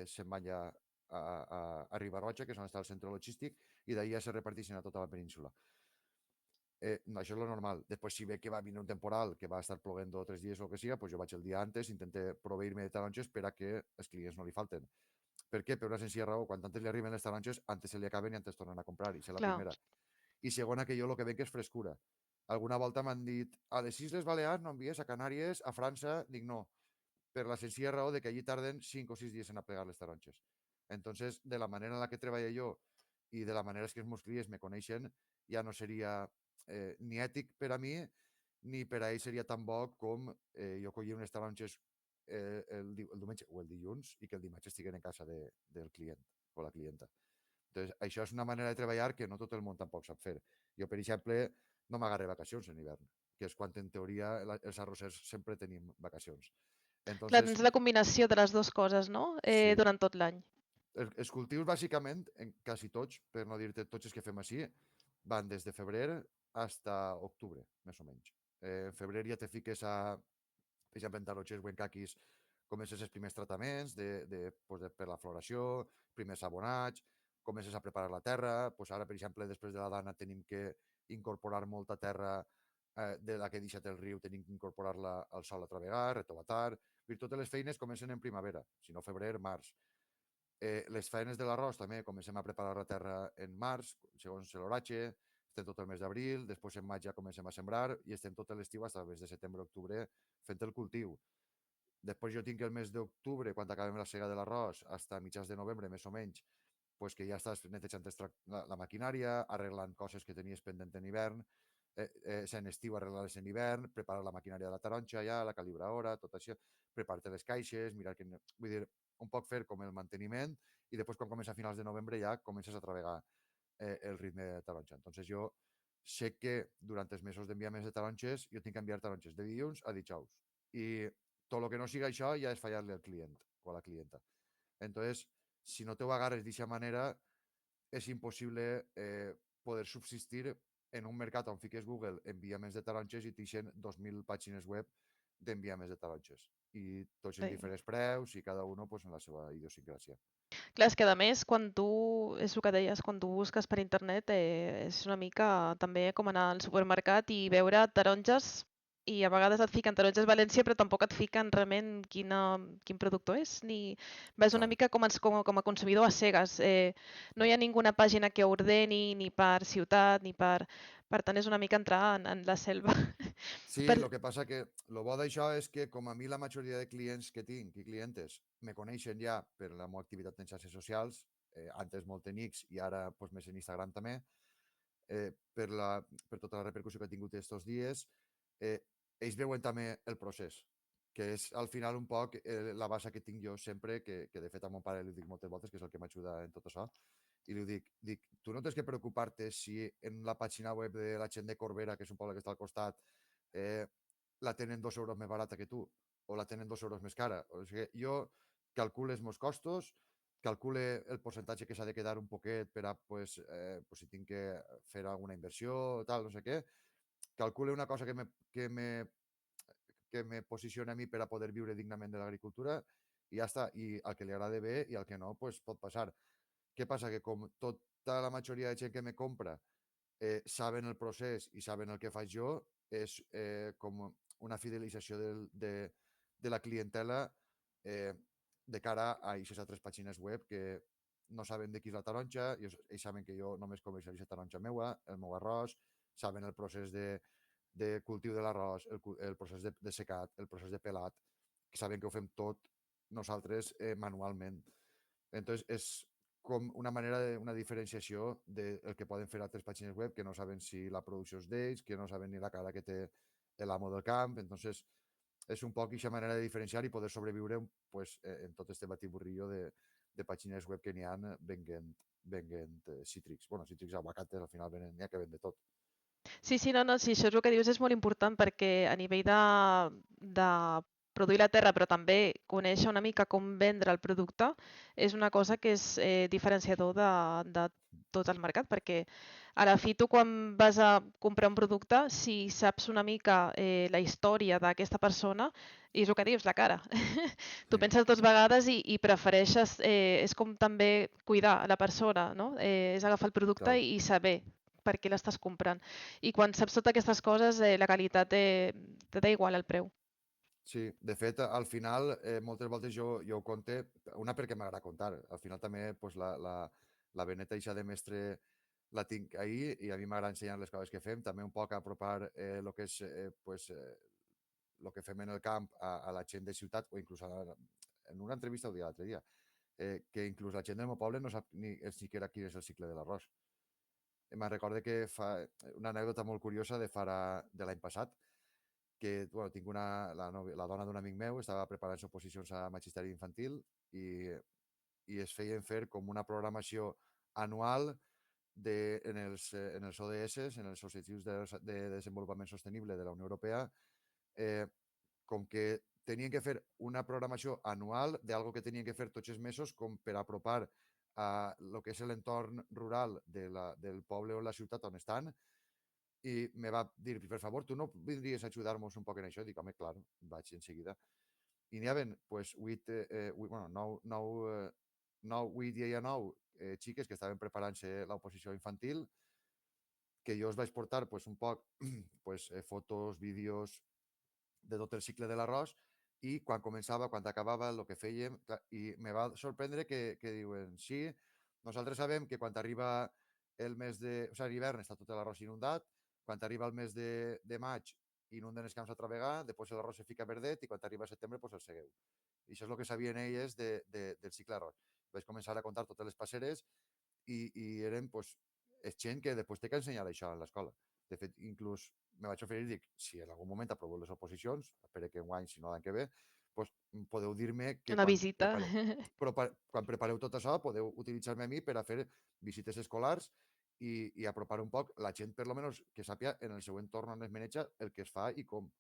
se'n van ja a Ribarroja, que és on està el centre logístic, i d'ahir ja se reparteixen a tota la península. No, això és lo normal. Després, si ve que va venir un temporal, que va estar plovent 2 o 3 dies o el que sigui, pues jo vaig el dia antes, intenté proveir-me de taronges per a que els clients no li falten. Per què? Per una senzilla raó. Quan antes li arriben les taronges, antes se li acaben i antes tornen a comprar. I és la Clar. primera. I segona, que jo el que veig és frescura. Alguna volta m'han dit, a les Isles Balears no envies, a Canàries, a França, dic no, per la senzilla raó de que allí tarden 5 o 6 dies en a plegar les taronges. Entonces, de la manera en la que treballo jo i de la manera que els meus clients me coneixen, ja no seria ni ètic per a mi, ni per a ell seria tan bo com jo collir unes taronges el diumenge o el dilluns i que el dimarts estiguen en casa del client o la clienta. Entonces, això és una manera de treballar que no tot el món tampoc sap fer. Jo, per exemple, no m'agarré vacacions en hivern, que és quan en teoria els arrossers sempre tenim vacacions. Clar, Entonces, tens la combinació de les dues coses, no? sí. Durant tot l'any. Els cultius, bàsicament, en quasi tots, per no dir-te tots els que fem així, van des de febrer fins a octubre, més o menys. En febrer ja te fiques a, per exemple, en tarongers o en caquis, comences els primers tractaments per la floració, primers abonats, comences a preparar la terra. Ara, per exemple, després de la dana tenim que incorporar molta terra de la que ha deixat el riu, tenim que incorporar-la al sol altra vegada, retobatar. Totes les feines comencen en primavera, si no febrer, març. Les feines de l'arròs també comencem a preparar la terra en març, segons l'oratge, estem tot el mes d'abril, després en maig ja comencem a sembrar i estem tot l'estiu fins al mes de setembre-octubre fent el cultiu. Després jo tinc el mes d'octubre, quan acabem la sega de l'arròs, fins a mitjans de novembre, més o menys, pues que ja estàs netejant la maquinària, arreglant coses que tenies pendent en hivern, en estiu arreglar-les en hivern, preparar la maquinària de la taronja ja, la calibradora, tot això, preparar-te les caixes, mirar que... Vull dir, un poc fer com el manteniment i després quan comença a finals de novembre ja comences a treballar el ritme de taronja. Entonces jo sé que durant els mesos d'enviaments de taronges jo tinc que enviar taronges de dilluns a dijous i tot el que no siga això ja és fallar-li al client o a la clienta. Entonces, si no te ho agarres d'aquesta manera, és impossible poder subsistir en un mercat on fiques Google enviaments de taronges i t'ixen 2.000 pàgines web d'enviaments de taronges i tots en diferents preus i cada un pues, en la seva idiosincràsia. Clar, és que a més, quan tu, és el que deies, quan tu busques per internet és una mica també com anar al supermercat i veure taronges i a vegades et fiquen taronges València però tampoc et fiquen realment quin productor és, ni vas una mica com a consumidor a cegues. No hi ha ninguna pàgina que ordeni ni per ciutat ni per... Per tant, és una mica entrar en la selva. Sí, el que passa que el bo d'això és que com a mi la majoria de clients que tinc i clientes me coneixen ja per la meva activitat en xarxes socials, antes molt en X i ara pues, més en Instagram també, per tota la repercussió que ha tingut aquests dies, ells veuen també el procés, que és al final un poc la base que tinc jo sempre, que de fet a mon pare li dic moltes voltes, que és el que m'ajuda en tot això, i li dic, tu no tens que preocupar-te si en la pàgina web de la gent de Corbera, que és un poble que està al costat, la tenen 2 euros més barata que tu o la tenen 2 euros més cara. O sigui, jo calcule els meus costos, calcule el percentatge que s'ha de quedar un poquet per a, pues si tinc que fer alguna inversió o tal, no sé què, calcule una cosa que me posiciona a mi per a poder viure dignament de l'agricultura i ja està. I al que li agrada bé i al que no, pues pot passar. Què passa? Que com tota la majoria de gent que me compra saben el procés i saben el que faig jo, és com una fidelització de la clientela de cara a aquestes altres pàgines web que no saben de qui és la taronja, ells saben que jo només comercialitzo taronja meua, el meu arròs, saben el procés de cultiu de l'arròs, el procés de secat, el procés de pelat, que saben que ho fem tot nosaltres manualment. Entonces, és com una manera una diferenciació del que poden fer altres pàgines web que no saben si la producció és d'ells, que no saben ni la cara que té l'amo del camp. Entonces, és un poc aquesta manera de diferenciar i poder sobreviure pues, en tot este batiburrillo de pàgines web que n'hi ha venguent cítrics. Bueno, cítrics, aguacates, al final n'hi ha que vendre tot. Sí, sí, no, sí, això és el que dius és molt important perquè a nivell de produir la terra, però també conèixer una mica com vendre el producte, és una cosa que és diferenciador de tot el mercat, perquè A la fi, tu quan vas a comprar un producte, si saps una mica la història d'aquesta persona, és el que dius, la cara. Tu Sí, penses 2 vegades i prefereixes, és com també cuidar a la persona, no? És agafar el producte clar. i saber per què l'estàs comprant. I quan saps totes aquestes coses, la qualitat te da igual el preu. Sí, de fet, al final, moltes voltes jo ho conte, una perquè m'agrada contar, al final també pues, la veneta eixa de mestre la tinc ahir i a mi m'agrada ensenyar les coses que fem, també un poc apropar el que és pues, lo que fem en el camp a la gent de ciutat o inclús en una entrevista ho dia l'altre dia, que inclús la gent del meu poble no sap ni siquiera quin és el cicle de l'arròs. Me'n recorde que fa una anècdota molt curiosa de l'any passat, que bueno, tinc la dona d'un amic meu estava preparant oposicions a magisteri infantil i es feien fer com una programació anual en els ODS, en els Objectius de Desenvolupament Sostenible de la Unió Europea, eh, com que tenien que fer una programació anual d'algo que tenien que fer tots els mesos com per apropar a lo que és l'entorn rural del poble o la ciutat on estan i me va dir, per favor, tu no vindries a ajudar-nos un poc en això? Dic, home, clar, vaig en seguida. I n'hi havia, pues, bueno, nou, 8 i 9 xiques que estaven preparant-se l'oposició infantil, que jo els vaig portar pues, un poc pues, fotos, vídeos de tot el cicle de l'arròs i quan començava, quan acabava, el que fèiem, i me va sorprendre que diuen, sí, nosaltres sabem que quan arriba el mes de... O sigui, l'hivern està tot l'arròs inundat, quan arriba el mes de maig inunden els camps altra vegada, després l'arròs se fica verdet i quan arriba setembre pues, el segueu. I això és el que sabien elles del cicle arròs. Vaig començar a contar totes les passeres i eren pues, és gent que després té que ensenyar això a l'escola. De fet, inclús me vaig oferir i dic, si en algun moment aproveu les oposicions, espero que enguany, si no l'any que ve, pues, podeu dir-me que Una visita. quan prepareu tot això podeu utilitzar-me a mi per a fer visites escolars i apropar un poc la gent, per lo menos, que sàpia en el seu entorn on es maneja el que es fa i com.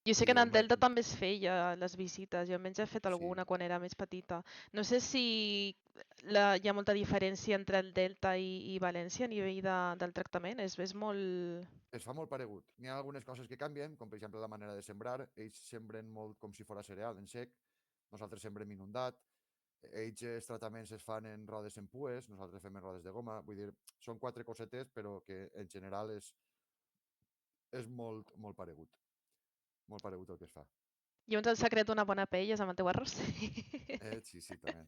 Jo sé I que en jo, el Delta també es feia les visites, jo almenys he fet sí, alguna quan era més petita. No sé si hi ha molta diferència entre el Delta i València a nivell del tractament, és molt... es fa molt paregut. N'hi ha algunes coses que canvien, com per exemple la manera de sembrar. Ells sembren molt com si fos cereal, en sec. Nosaltres sembrem inundat. Ells els tractaments es fan en rodes en pues, nosaltres fem en rodes de goma. Vull dir, són 4 cosetes, però que en general és molt, molt paregut. Molt paregut el que es fa. Llavors el secret d'una bona paella és amb el teu arròs. Sí, sí, també.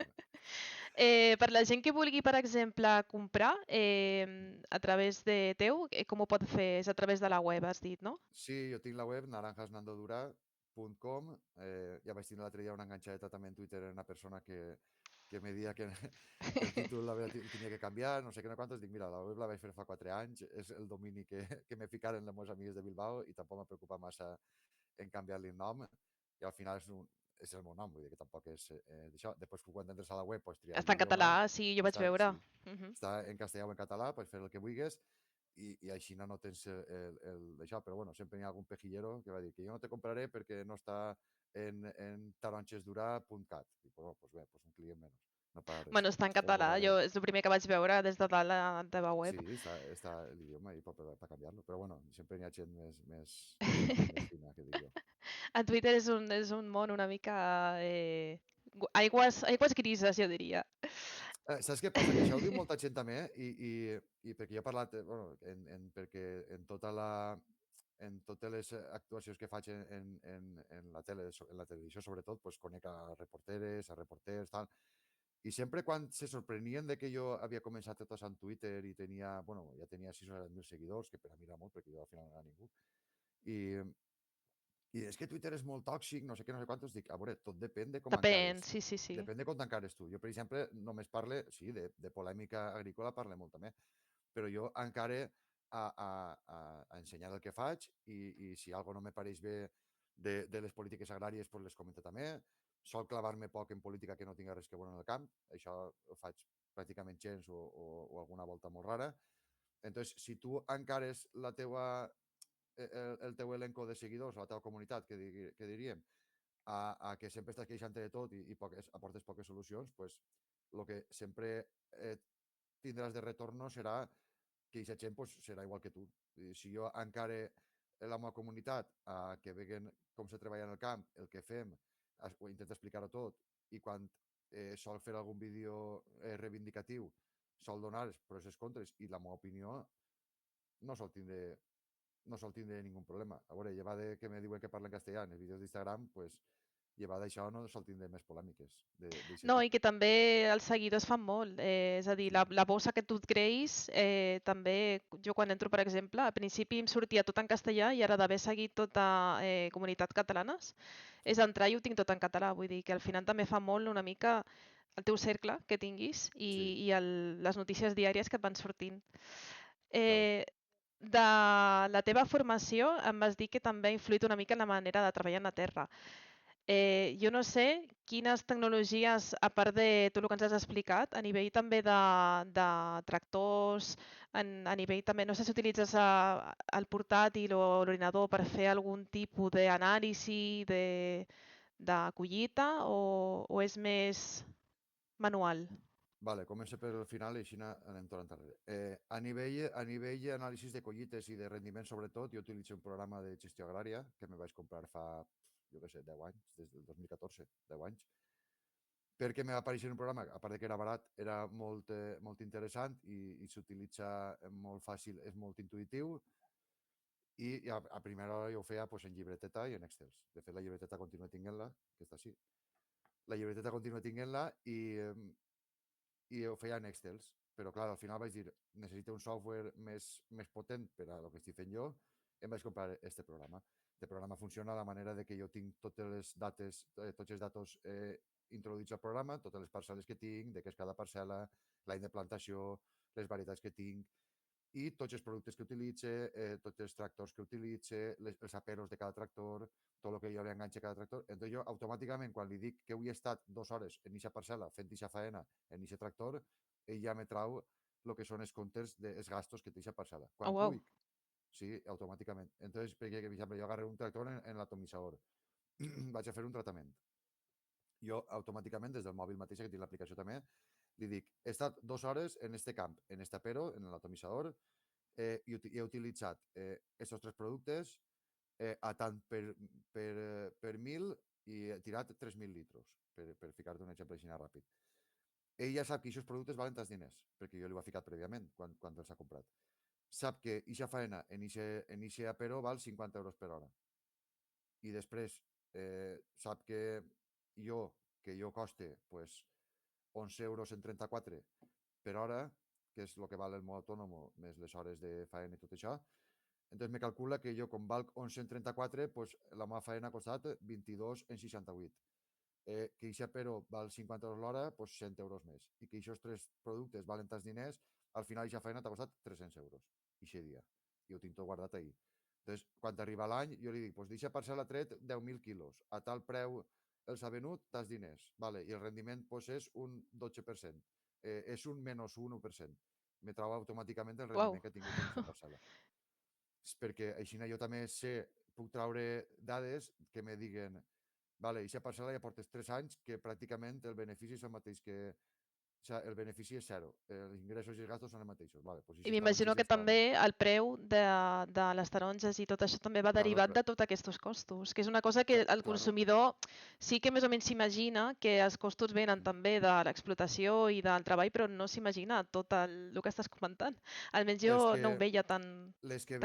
Per la gent que vulgui, per exemple, comprar a través de teu, com ho pot fer? És a través de la web, has dit, no? Sí, jo tinc la web naranjasnandodura.com. Ja vaig tenir l'altre dia una enganxadeta també en Twitter en una persona que me dia que el títol el tenia que canviar, no sé què, no quantos. Dic, mira, la web la vaig fer fa 4 anys, és el domini que me ficaren els meus amics de Bilbao i tampoc m'ha preocupat massa en canviar-li el nom i al final és el meu nom, vull dir que tampoc és d'això. Després, quan entres a la web, pots triar Està en l'idioma. català, sí, jo vaig veure. Sí, està en castellà o en català, pots fer el que vulguis i així no tens això, però bueno, sempre hi ha algun pejillero que va dir que jo no te compraré perquè no està en taronxesdurà.cat. I bueno, pues bé, pues un client menys, no per res, Bueno, està en el català, borraré. jo és el primer que vaig veure des de dalt a la teva Sí, web. està l'idioma i per canviar-lo, però bueno, sempre hi ha gent més fina, que dic jo. A Twitter és un món una mica... aigües grises, jo diria. Saps què passa? Que això ho diu molta gent també i perquè jo he parlat, bueno, perquè en totes les actuacions que faig en la tele, en la televisió sobretot, pues, conec a reporteres, a reporters, tal, i sempre quan se sorprenien de que jo havia començat tot això en Twitter i tenia, bueno, ja tenia 6 o 7.000 seguidors, que per a mi era molt, perquè jo al final no era ningú, i, i és que Twitter és molt tòxic, no sé què, no sé quantos, dic, a veure, tot depèn de com Depèn, encares. sí, sí, sí. Depèn de com t'encares tu. Jo, per exemple, només parle, sí, de polèmica agrícola parle molt també, però jo encare a ensenyar el que faig i si algo no me pareix bé de les polítiques agràries, pues les comento també. Sol clavar-me poc en política que no tinga res que veure en el camp. Això ho faig pràcticament gens o alguna volta molt rara. Entonces, si tu encares el teu elenco de seguidors, la teva comunitat, que diríem, a que sempre estàs queixant de tot i aportes poques solucions, pues, el que sempre tindràs de retorno serà que aquesta gent pues, serà igual que tu. I si jo encara la meva comunitat que veguen com se treballa en el camp, el que fem, ho intento explicar-ho tot, i quan sol fer algun vídeo reivindicatiu, sol donar els pros i els contres, i la meva opinió no sol tindre ningú problema. A veure, lleva de que me diuen que parla en castellà en els vídeos d'Instagram, pues, lleva d'això no sol tindre més polèmiques d'aquest No, i tipus. que també els seguidors fan molt. És a dir, Sí, la bossa que tu et creïs, també, jo quan entro, per exemple, al principi em sortia tot en castellà i ara d'haver seguit tota comunitat catalanes, és sí, entrar i ho tinc tot en català. Vull dir que al final també fa molt una mica el teu cercle que tinguis sí, i les notícies diàries que et van sortint. claro. De la teva formació em vas dir que també ha influït una mica en la manera de treballar en la terra. Jo no sé quines tecnologies, a part de tot el que ens has explicat, a nivell també de tractors, a nivell també, no sé si utilitzes el portàtil o l'ordinador per fer algun tipus d'anàlisi de collita o és més manual? Vale, començo per el final i així anem tornant enrere. A nivell d'anàlisis de collites i de rendiment, sobretot, jo utilitzo un programa de gestió agrària que me vaig comprar fa, jo què sé, 10 anys, des del 2014, 10 anys, perquè me va aparèixer un programa, a part de que era barat, era molt interessant i s'utilitza molt fàcil, és molt intuïtiu i a primera hora jo ho feia pues, en llibreteta i en Excel. De fet, la llibreteta continua tinguent-la, que està així. La llibreteta continua tinguent-la i ho feia en Excel. Però clar, al final vaig dir, necessito un software més potent per a el que estic fent jo, em vaig comprar este programa. El programa funciona de la manera de que jo tinc totes les dates, tots els datos introduïts al programa, totes les parcel·les que tinc, de què és cada parcel·la, l'any de plantació, les varietats que tinc, i tots els productes que utilitze, tots els tractors que utilitze, els aperos de cada tractor, tot el que jo li enganxe a cada tractor. Entonces jo automàticament, quan li dic que avui he estat 2 hores en aquesta parcel·la fent aquesta faena en aquest tractor, ell ja me trau el que són els comptes dels gastos que té aquesta parcel·la. Oh, Quan wow. puc, sí, automàticament. Entonces, perquè, per exemple, jo agarré un tractor en l'atomitzador, vaig a fer un tractament. Jo automàticament, des del mòbil mateix, que tinc l'aplicació també, li dic, he estat 2 hores en este camp, en este apero, en l'atomitzador, i he utilitzat aquests 3 productes a tant per 1.000 i he tirat 3.000 litros, per ficar-te un exemple així ràpid. Ell ja sap que aquests productes valen tants diners, perquè jo li ho he ficat prèviament quan els ha comprat. Sap que aquesta faena en aquest apero val 50 euros per hora. I després sap que jo coste pues, 11 euros en 34 per hora, que és el que val el món autònom més les hores de faena i tot això. Entonces me calcula que jo, com valc 11 en 34, pues, la meva faena ha costat 22 en 68. Que això però val 50 euros l'hora, pues 100 euros més. I que aquests 3 productes valen tants diners, al final aquesta feina t'ha costat 300 euros. Ixe dia. I ho tinc tot guardat ahir. Entonces, quan arriba l'any, jo li dic, pues d'aquesta parcel·la tret 10.000 quilos. A tal preu els ha venut, tants diners. Vale? I el rendiment pues, és un 12%. És un menys un 1%. Me troba automàticament el Wow. rendiment que ha tingut en aquesta parcel·la. Perquè així jo també puc traure dades que me diguen vale, aquesta parcel·la ja portes 3 anys que pràcticament el benefici és el mateix que... O sigui, el benefici és zero. Els ingressos i els gastos són els mateixos. Vale, pues I aquestes m'imagino taronges que ja estan... també el preu de les taronges i tot això també va Claro, derivat de tots aquests costos, que és una cosa que el claro. consumidor sí que més o menys s'imagina que els costos venen també de l'explotació i del treball, però no s'imagina tot el que estàs comentant. Almenys jo Les no ho que, veia tan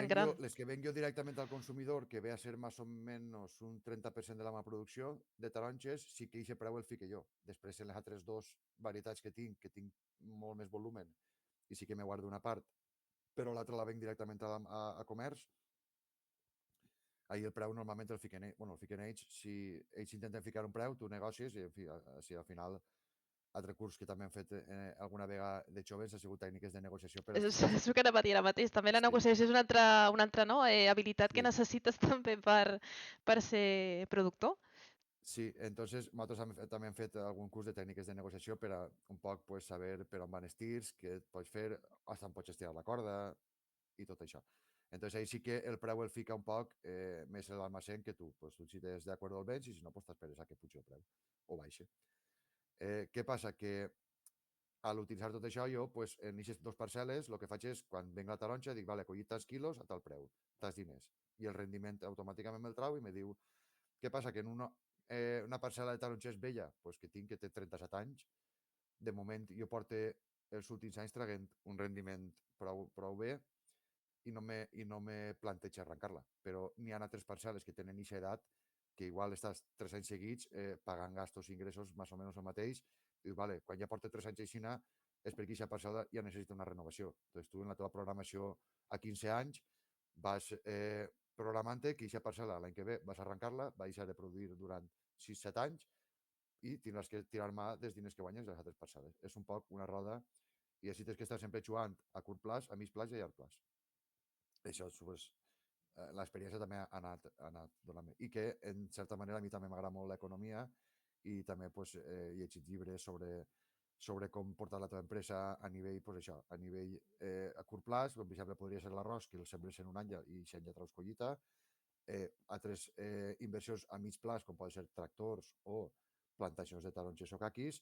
gran. les que venc jo directament al consumidor, que ve a ser més o menys un 30% de la meva producció de taronges, sí que aquest preu el fique jo. Després, en les altres dos varietats que tinc molt més volumen, i sí que me guardo una part, però l'altra la venc directament a comerç, ahir el preu normalment el fiquen ells. Bueno, el fiquen ells. Si ells intenten ficar un preu, tu negocis i, en fi, si al final altre curs que també hem fet alguna vegada de joves ha sigut tècniques de negociació per als preus. És el que anava a dir ara mateix. També la Sí, negociació és una altra no? Habilitat que sí. necessites també per ser productor. Sí, entonces nosaltres també hem fet algun curs de tècniques de negociació per a un poc pues, saber per on van els tirs, què et pots fer, fins on pots estirar la corda i tot això. Entonces ahí sí que el preu el fica un poc més l'almacén que tu. Pues, tu si t'és d'acord el vens i si no, pues t'esperes a que pugi el preu o baixe. Què passa? Que a l'utilitzar tot això, jo, pues, en aquestes 2 parcel·les, el que faig és, quan venc la taronja, dic, vale, collit tants quilos a tal preu, tants diners. I el rendiment automàticament me'l trau i me diu, què passa? Que en una parcel·la de taronja és vella, pues que tinc, que té 37 anys, de moment jo porto els últims anys traguent un rendiment prou bé i no me planteja arrencar-la. Però n'hi ha altres parcel·les que tenen aquesta edat que igual estàs 3 anys seguits pagant gastos i ingressos més o menys el mateix. I dius, vale, quan ja porta 3 anys aixina és perquè aquesta parcel·la ja necessita una renovació. Entonces tu en la teva programació a 15 anys vas programant-te que aquesta parcel·la l'any que ve vas arrencar-la, va deixar de produir durant 6-7 anys i tindràs que tirar mà dels diners que guanyes de les altres parcel·les. És un poc una roda i així tens que estar sempre jugant a curt plaç, a mig plaç i a llarg plaç. Això, pues, l'experiència també ha anat donant-me. I que, en certa manera, a mi també m'agrada molt l'economia i també pues, he llegit llibres sobre com portar la teva empresa a nivell, pues, això, a nivell a curt plaç, com per exemple podria ser l'arròs, que el sembres en un any i això ja traus collita, altres inversions a mig plaç, com poden ser tractors o plantacions de taronges o caquis,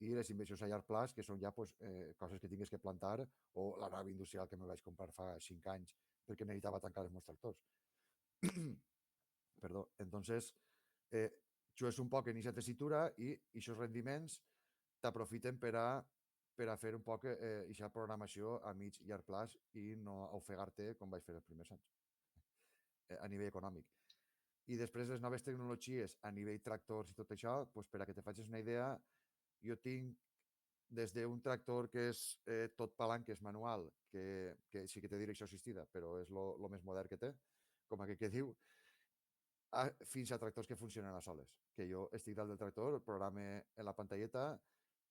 i les inversions a llarg plaç, que són ja pues, coses que tingues que plantar, o la nave industrial que me vaig comprar fa 5 anys perquè necessitava tancar els meus tractors. Perdó. Entonces, jugues un poc en aquesta tessitura i aquests rendiments t'aprofiten per a fer un poc aquesta programació a mig i llarg plaç i no ofegar-te com vaig fer els primers anys a nivell econòmic. I després les noves tecnologies a nivell tractors i tot això, pues, per a que te facis una idea, jo tinc des d'un tractor que és tot palanques manual, que sí que té direcció assistida, però és el més modern que té, com aquell que diu, fins a tractors que funcionen a soles. Que jo estic dalt del tractor, el programa en la pantalleta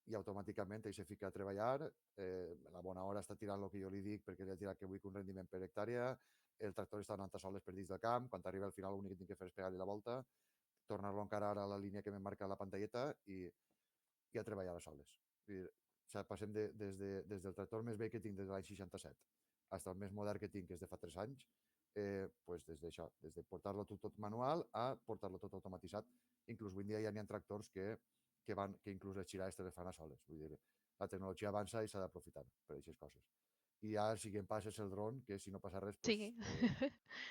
i automàticament ell se fica a treballar, a la bona hora està tirant el que jo li dic perquè li ha tirat que vull un rendiment per hectàrea, el tractor està anant a soles per dins del camp, quan arriba al final l'únic que tinc que fer és pegar-li la volta, tornar-lo a encarar a la línia que me marca la pantalleta i a treballar a soles. O sigui, passem des del tractor més vell que tinc des de l'any 67 fins al més modern que tinc, que és de fa 3 anys, pues des d'això, des de portar-lo tot manual a portar-lo tot automatitzat. Inclús avui dia ja n'hi ha tractors que inclús les xirades te les fan a soles. Vull dir, la tecnologia avança i s'ha d'aprofitar per aquestes coses. I ja el següent pas és el dron, que si no passa res, pues, Sí.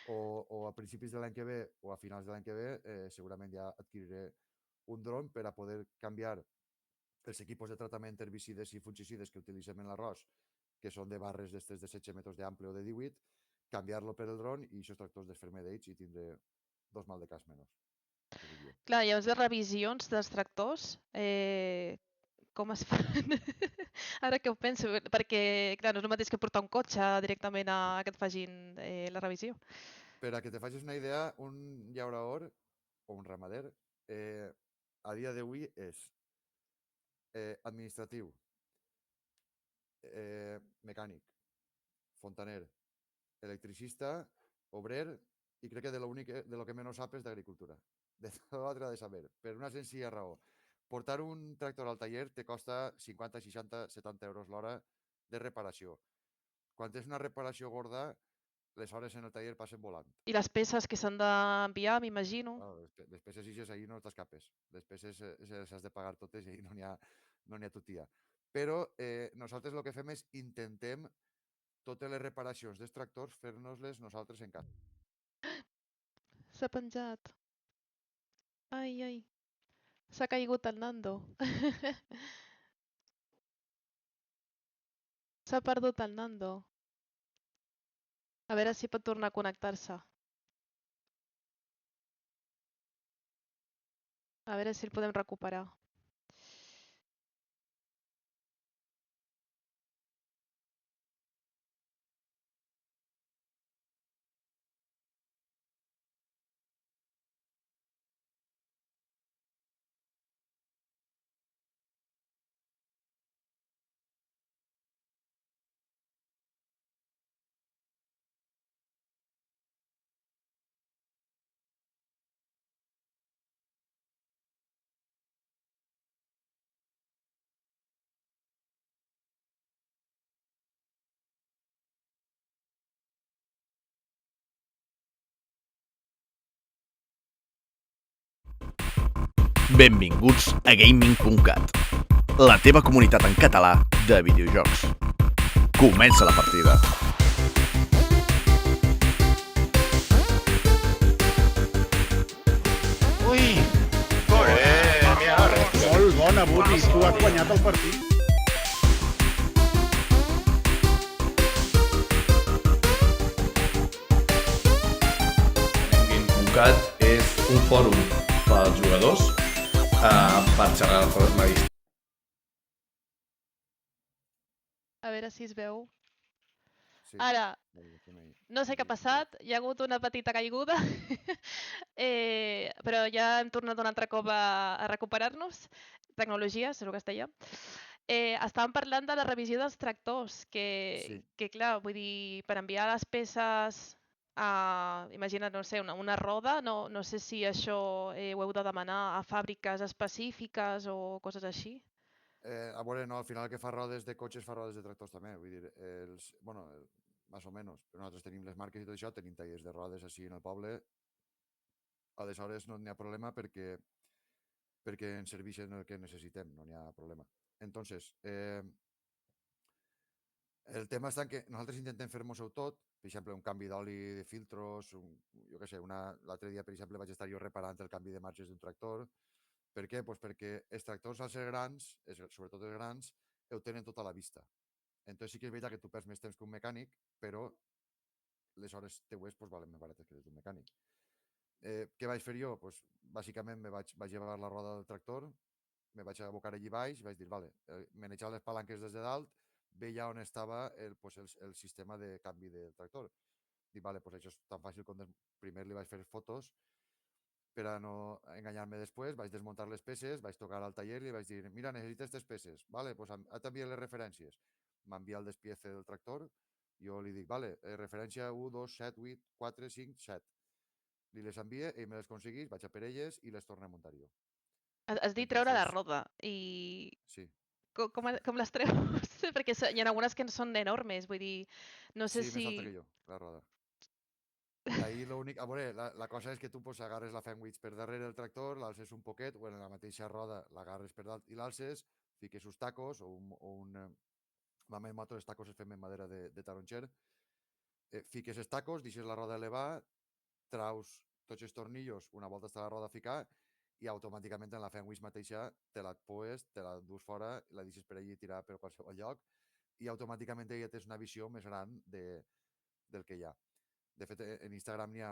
o a principis de l'any que ve o a finals de l'any que ve, segurament ja adquiriré un dron per a poder canviar els equipos de tractament herbicides i fungicides que utilitzem en l'arròs, que són de barres d'estes de 16 metres d'ample o de 18, canviar-lo per el dron i aquests tractors desfer-me d'ells i tindré 2 mal de cas menys. Clar, llavors de revisions dels tractors, com es fan? Ara que ho penso, perquè clar, no és el mateix que portar un cotxe directament a que et facin la revisió. Per a que te facis una idea, un llaurador o un ramader a dia d'avui és administratiu, mecànic, fontaner, electricista, obrer i crec que de lo que menys sap és d'agricultura. De tot l'altre ha de saber, per una senzilla raó. Portar un tractor al taller te costa 50, 60, 70 euros l'hora de reparació. Quan tens una reparació gorda, les hores en el taller passen volant. I les peces que s'han d'enviar, m'imagino. Les peces ixes ahir no t'escapes. Les peces s'has de pagar totes i ahir no n'hi ha tutia. Però nosaltres el que fem és intentem totes les reparacions dels tractors fer-nos-les nosaltres en casa. S'ha penjat. Ai, ai. S'ha caigut el Nando. S'ha perdut el Nando. A veure si pot tornar a connectar-se. A veure si el podem recuperar. Benvinguts a Gaming.cat. la teva comunitat en català de videojocs. Comença la partida. Ui! Molt bona, Buti. Tu has guanyat el partit. GameCucat és un fòrum pels jugadors per xerrar de forma. A veure si es veu. Sí. Ara, Vale, estem ahí. no sé què ha passat, hi ha hagut una petita caiguda, però ja hem tornat un altre cop a recuperar-nos. Tecnologia, és el castellà. Estàvem parlant de la revisió dels tractors, Sí. que clar, vull dir, per enviar les peces a, imagina't, no sé, una roda, no sé si això ho heu de demanar a fàbriques específiques o coses així. A veure, no, al final que fa rodes de cotxes fa rodes de tractors també, vull dir, més o menys, però nosaltres tenim les marques i tot això, tenim tallers de rodes així en el poble, aleshores no n'hi ha problema perquè ens serveixen el que necessitem, no n'hi ha problema. Entonces, el tema està en que nosaltres intentem fer-nos-ho tot, per exemple, un canvi d'oli de filtros, jo què sé, l'altre dia, per exemple, vaig estar jo reparant el canvi de marges d'un tractor. Per què? Pues perquè els tractors, al ser grans, sobretot els grans, ho tenen tot a la vista. Entonces sí que és veritat que tu perds més temps que un mecànic, però les hores teues pues, valen més barates que les d'un mecànic. Què vaig fer jo? Pues, bàsicament vaig llevar la roda del tractor, me vaig abocar allí baix i vaig dir, vale, manejar les palanques des de dalt, veia on estava el sistema de canvi del tractor. Dic, vale, pues això és tan fàcil com primer li vaig fer fotos per a no enganyar-me després, vaig desmuntar les peces, vaig tocar al taller i li vaig dir, mira, necessito aquestes peces, vale, pues t'envia les referències. M'envia el despiece del tractor, jo li dic, vale, referència 1, 2, 7, 8, 4, 5, 7. Li les envia, ell me les aconseguís, vaig a per elles i les torno a muntar jo. Has dit treure la roda i Sí. com les treus? Perquè hi ha algunes que són enormes, vull dir, no sé Sí, si... més alta que jo, la roda. Ahí l'únic... A veure, la cosa és que tu pues, agarres la Fenwich per darrere del tractor, l'alces un poquet, o en la mateixa roda l'agarres per dalt i l'alces, fiques uns tacos o un la meva moto, els tacos es fem en madera de taronxer, fiques els tacos, deixes la roda elevar, traus tots els tornillos, una volta està la roda a ficar, i automàticament en la Fenwich mateixa te la poes, te la dus fora, la deixes per allí tirar per qualsevol lloc, i automàticament ja tens una visió més gran del que hi ha. De fet, en Instagram n'hi ha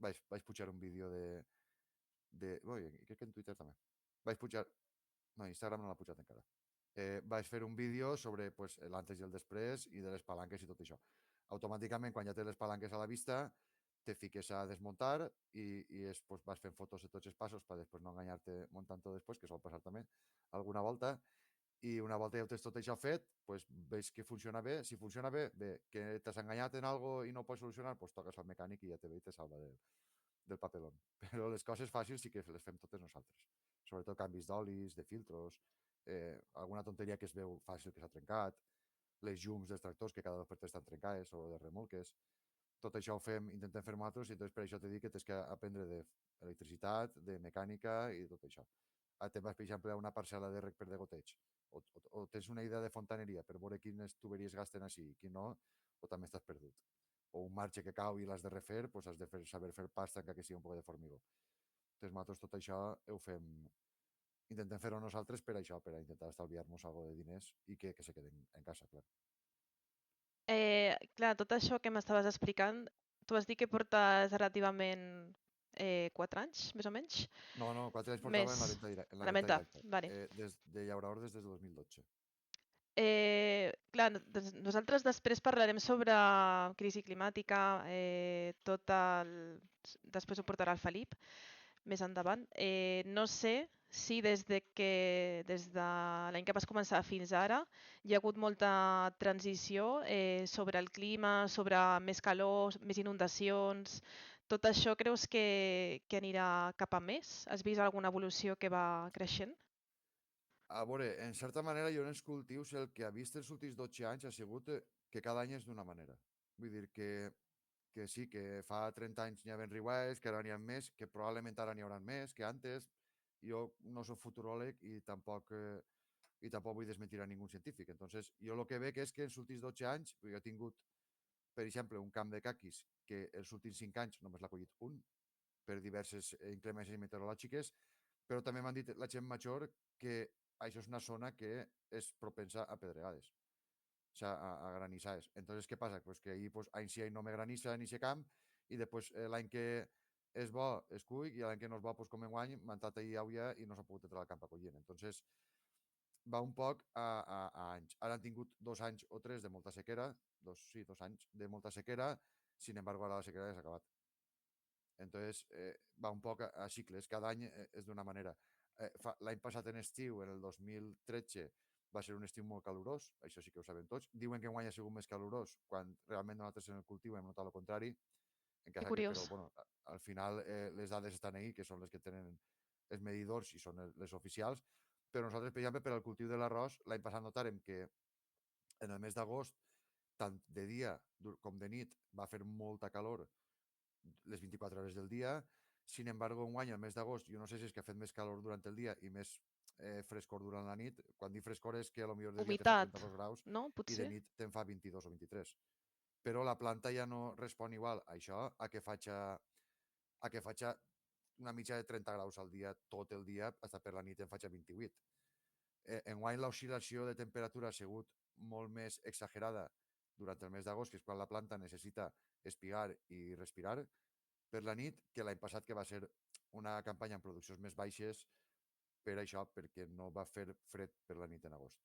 vaig pujar un vídeo ui, crec que en Twitter també. Vaig pujar... No, Instagram no l'ha pujat encara. Vaig fer un vídeo sobre pues, l'antes i el després i de les palanques i tot això. Automàticament, quan ja tens les palanques a la vista, te fiques a desmuntar i pues, vas fent fotos de tots els passos per després no enganyar-te muntant-ho després, que sol passar també alguna volta. I una volta ja ho tens tot això fet, pues, veus que funciona bé. Si funciona bé, bé, que t'has enganyat en algo i no ho pots solucionar, pues toques al mecànic i ja te ve i te salva del papelón. Però les coses fàcils sí que les fem totes nosaltres. Sobretot canvis d'olis, de filtros, alguna tonteria que es veu fàcil que s'ha trencat, les llums dels tractors que cada 2 per 3 estan trencades o de remolques. Tot això ho fem, intentem fer nosaltres i per això t'he dit que tens que aprendre d'electricitat, de mecànica i tot això. Te'n vas, per exemple, a una parcel·la de rec per de goteig o tens una idea de fontaneria per veure quines tuberies gasten així i quin no, o també estàs perdut. O un marge que cau i l'has de refer, doncs has de saber fer pasta encara que sigui un poc de formigó. Doncs nosaltres tot això ho fem, intentem fer-ho nosaltres per això, per a intentar estalviar-nos alguna de diners i que se queden en casa, clar. Clar, tot això que m'estaves explicant, tu has dit que portes relativament 4 anys, més o menys? No, 4 anys portava en la Més... venda, La venda, vale. de llaurador des de 2012. Clar, nosaltres després parlarem sobre crisi climàtica, després ho portarà el Felip més endavant. No sé si des de l'any que vas començar fins ara hi ha hagut molta transició sobre el clima, sobre més calor, més inundacions. Tot això creus que anirà cap a més? Has vist alguna evolució que va creixent? A veure, en certa manera, jo en els cultius el que ha vist els últims 12 anys ha sigut que cada any és d'una manera. Vull dir que sí, que fa 30 anys n'hi havia riuades, que ara n'hi ha més, que probablement ara n'hi haurà més que antes, jo no soc futuròleg i tampoc vull desmentir a ningú científic. Entonces, jo el que veig és que en els últims 12 anys, jo he tingut, per exemple, un camp de caquis que els últims 5 anys només l'ha collit un, per diverses inclemències meteorològiques, però també m'han dit la gent major que això és una zona que és propensa a pedregades, o sea, a granissades. Entonces, ¿qué pasa? Pues que ahí, pues, any sí, any no me graniza en ese camp, i després l'any que és bo es cull, i l'any que no és bo, pues, com enguany, m'han trat ahí auia i no s'ha pogut entrar al camp a collir. Entonces, va un poc a anys. Ara han tingut 2 anys o 3 de molta sequera, 2 anys de molta sequera, sin embargo, ara la sequera ja s'ha acabat. Entonces, va un poc a cicles, cada any és d'una manera. L'any passat en estiu, en el 2013, va ser un estiu molt calorós, això sí que ho sabem tots. Diuen que enguany ha sigut més calorós, quan realment nosaltres en el cultiu hem notat el contrari. Que curiós. Però, bueno, al final les dades estan ahí, que són les que tenen els medidors i són les oficials, però nosaltres, per exemple, per al cultiu de l'arròs, l'any passat notarem que en el mes d'agost, tant de dia com de nit, va fer molta calor les 24 hores del dia. Sin embargo, enguany, el mes d'agost, jo no sé si és que ha fet més calor durant el dia i més frescor durant la nit. Quan dic frescor és que a lo millor de dia te fa Humitat, 32 graus no? i de Potser? nit te'n fa 22 o 23. Però la planta ja no respon igual a això a que faig una mitja de 30 graus al dia tot el dia, fins per la nit en faig a 28. Enguany l'oscil·lació de temperatura ha sigut molt més exagerada durant el mes d'agost, que és quan la planta necessita espigar i respirar per la nit, que l'any passat, que va ser una campanya amb produccions més baixes per això, perquè no va fer fred per la nit en agost,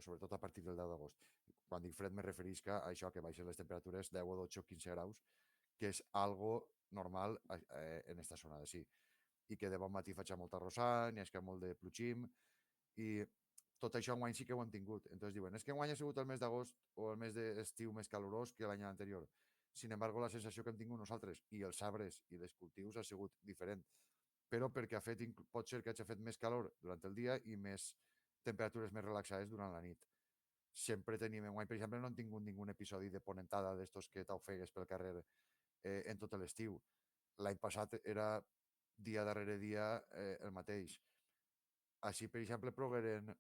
sobretot a partir del 10 d'agost. Quan dic fred me referís a això, que baixen les temperatures 10 o 12 o 15 graus, que és algo normal en esta zona d'ací. I que de bon matí faig molt arrossar, n'hi ha molt de plugim, i tot això enguany sí que ho han tingut. Entonces diuen, és que enguany ha sigut el mes d'agost o el mes d'estiu més calorós que l'any anterior. Sin embargo, la sensació que hem tingut nosaltres i els arbres i els cultius ha sigut diferent. Però perquè pot ser que hagi fet més calor durant el dia i més temperatures més relaxades durant la nit. Sempre tenim, enguany, per exemple, no hem tingut ningú episodi de ponentada d'estos que t'ofegues pel carrer en tot l'estiu. L'any passat era dia darrere dia el mateix. Així, per exemple, plogueren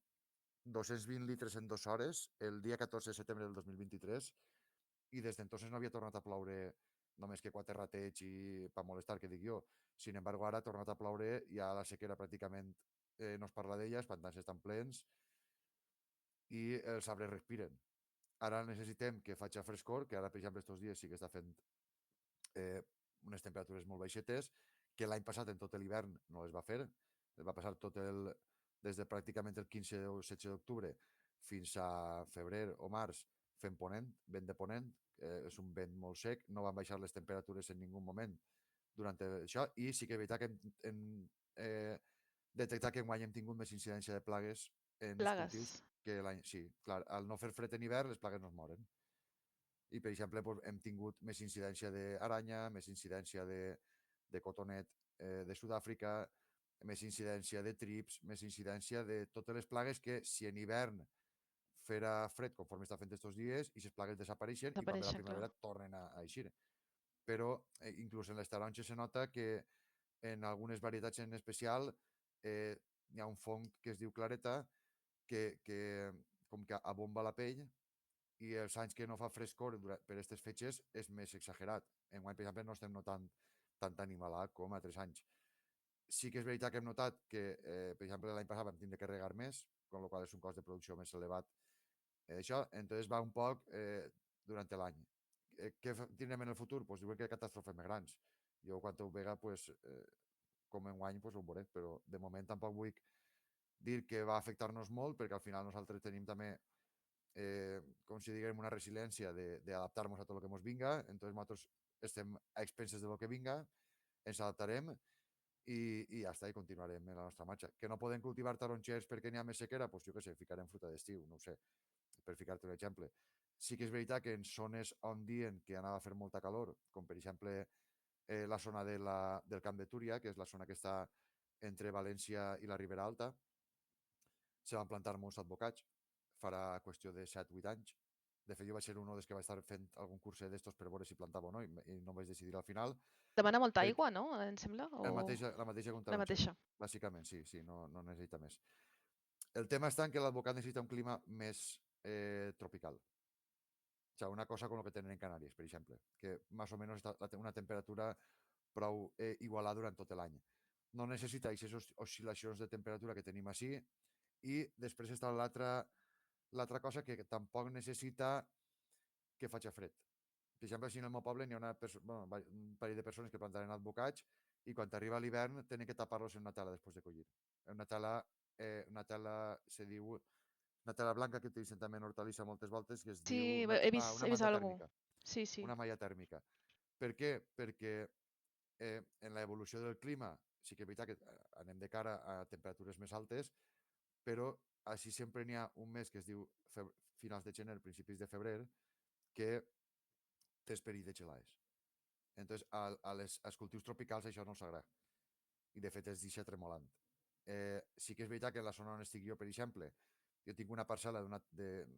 220 litres en 2 hores el dia 14 de setembre del 2023 i des d'entonces no havia tornat a ploure només que 4 ratets i per molestar, que dic jo. Sin embargo, ara ha tornat a ploure, ja la sequera pràcticament no es parla d'ella, els pantans estan plens i els arbres respiren. Ara necessitem que faci frescor, que ara, per exemple, estos dies sí que està fent unes temperatures molt baixetes, que l'any passat en tot l'hivern no les va fer, es va passar des de pràcticament el 15 o 16 d'octubre fins a febrer o març fent ponent, vent de ponent, és un vent molt sec, no van baixar les temperatures en ningú moment durant això, i sí que és veritat que hem detectat que enguany hem tingut més incidència de plagues en els cultius Plagues. que l'any. Sí, clar, al no fer fred en hivern les plagues no es moren. I, per exemple, doncs, hem tingut més incidència d'aranya, més incidència de cotonet de Sud-àfrica, més incidència de trips, més incidència de totes les plagues que, si en hivern fera fred, conforme està fent aquests dies, i les plagues desapareixen i quan ve la Desapareixen, clar. primavera tornen a eixir. Però, inclús en les taronges se nota que en algunes varietats en especial hi ha un fong que es diu clareta que com que abomba la pell i els anys que no fa frescor per aquestes fetges és més exagerat. Enguany, per exemple, no estem notant tant animalà com a 3 anys. Sí que és veritat que hem notat que, per exemple, l'any passat vam tindre que regar més, amb la qual és un cost de producció més elevat. Això, entonces va un poc durant l'any. Què tindrem en el futur? Pues diuen que catàstrofes més grans. Jo, quan ho vega, pues, com enguany, pues, ho veuré, però de moment tampoc vull dir que va afectar-nos molt, perquè al final nosaltres tenim també com si diguem, una resiliència d'adaptar-nos a tot el que ens vinga. Entonces nosaltres estem a expenses de lo que vinga, ens adaptarem i ja està, i continuarem en la nostra marxa. Que no podem cultivar tarongers perquè n'hi ha més sequera? Doncs jo què sé, ficarem fruita d'estiu, no ho sé, per ficar-te un exemple. Sí que és veritat que en zones on diuen que anava a fer molta calor, com per exemple la zona del Camp de Túria, que és la zona que està entre València i la Ribera Alta, se van plantar molts advocats, farà qüestió de 7-8 anys, De fet, jo vaig ser un dels que vaig estar fent algun curset d'estos per veure si plantava o no, i no vaig decidir al final. Demana molta Per- aigua, no? Em sembla? La O mateixa que un la taronxer, mateixa? bàsicament, sí, no necessita més. El tema està en que l'advocat necessita un clima més tropical. O sigui, una cosa com el que tenen en Canàries, per exemple, que més o menys està una temperatura prou igualada durant tot l'any. No necessita aquestes oscil·lacions de temperatura que tenim així, i després està l'altra cosa que tampoc necessita que faci fred. Per exemple, si en el meu poble n'hi ha un parell de persones que plantaran advocats i quan arriba l'hivern tenen que tapar-los en una tela després de collir. Una tela se diu, una tela blanca que utilitzen també en hortalissa moltes voltes, que es Sí, diu he una vist manta algú. tèrmica. Sí, sí. Una malla tèrmica. Per què? Perquè en l'evolució del clima sí que és veritat que anem de cara a temperatures més altes, però així sempre n'hi ha un mes que es diu finals de gener, principis de febrer, que té esperit de gelades. Entonces, als cultius tropicals això no els agrada. I de fet es deixa tremolant. Sí que és veritat que en la zona on estic jo, per exemple, jo tinc una parcel·la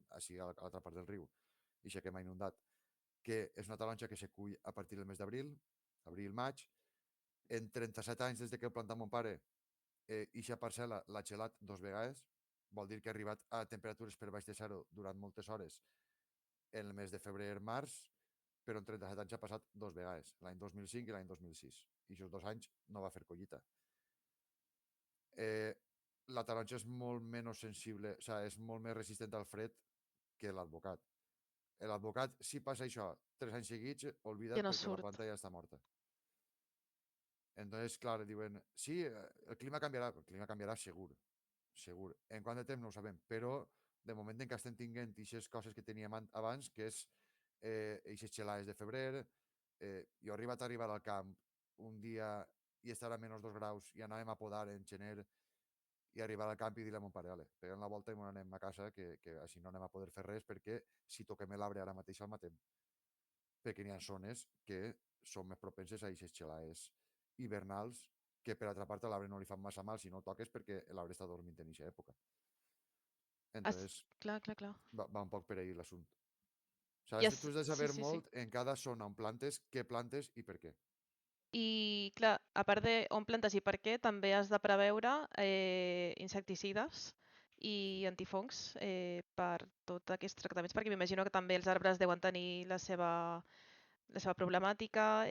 així a l'altra part del riu, i que m'ha inundat, que és una taronja que se cull a partir del mes d'abril, abril-maig. En 37 anys des de que el plantà mon pare, eixa parcel·la l'ha gelat 2 vegades, vol dir que ha arribat a temperatures per baix de zero durant moltes hores en el mes de febrer-març, però en 37 anys ha passat 2 vegades, l'any 2005 i l'any 2006. I aquests 2 anys no va fer collita. La taronja és molt menys sensible, o sigui, és molt més resistent al fred que l'advocat. L'advocat, si passa això 3 anys seguits, oblida't Ja no perquè la surt. planta ja està morta. Entonces, clar, diuen, sí, el clima canviarà segur, segur. En quant de temps no ho sabem, però de moment en què estem tinguent aquestes coses que teníem abans, que és aquestes gelades de febrer, jo he arribat a arribar al camp un dia i estar a menys 2 graus i anàvem a podar en gener i arribar al camp i dir-li a mon pare, ale, peguem la volta i m'ho anem a casa, que així no anem a poder fer res, perquè si toquem l'arbre ara mateix el matem. Perquè n'hi ha zones que són més propenses a aquestes gelades hivernals, que per altra part a l'arbre no li fan massa mal si no el toques perquè l'arbre està dormint en aquesta època. Entonces, Clar, clar, clar. va un poc per ahí l'assumpte. O I sigui, tu has de saber molt en cada zona on plantes, què plantes i per què. I, clar, a part de on plantes i per què, també has de preveure insecticides i antifongs per tots aquests tractaments, perquè m'imagino que també els arbres deuen tenir la seva problemàtica.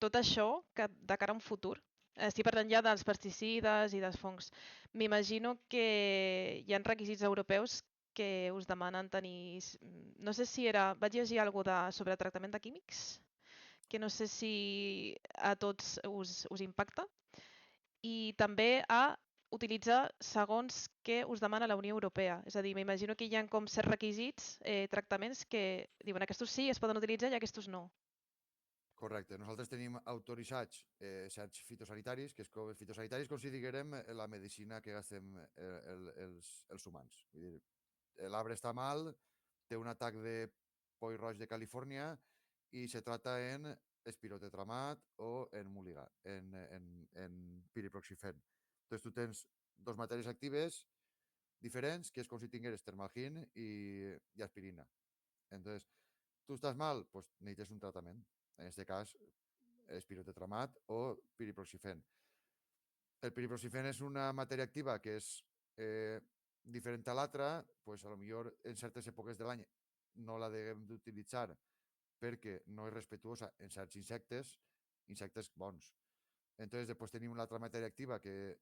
Tot això que de cara a un futur, estic parlant ja dels pesticides i dels fongs, m'imagino que hi ha requisits europeus que us demanen tenir... No sé si era... Vaig llegir alguna cosa sobre tractament de químics, que no sé si a tots us impacta, i també a utilitzar segons què us demana la Unió Europea. És a dir, m'imagino que hi ha com certs requisits, tractaments que diuen aquests sí es poden utilitzar i aquests no. Correcte. Nosaltres tenim autoritzats certs fitosanitaris, que els fitosanitaris com si diguérem la medicina que gastem els humans. Vull dir, l'arbre està mal, té un atac de poll roig de Califòrnia i se trata en espirotetramat o en múliga, en piriproxifen. Entonces tu tens dos matèries actives diferents, que és com si tingueres termalgin i aspirina. Entonces, tu estàs mal, pues necessites un tractament. En aquest cas, espirotetramat o piriproxifen. El piriproxifen és una matèria activa que és diferent a l'altra, pues a lo millor en certes èpoques de l'any no la devem d'utilitzar perquè no és respetuosa en certs insectes bons. Entonces, després tenim una altra matèria activa que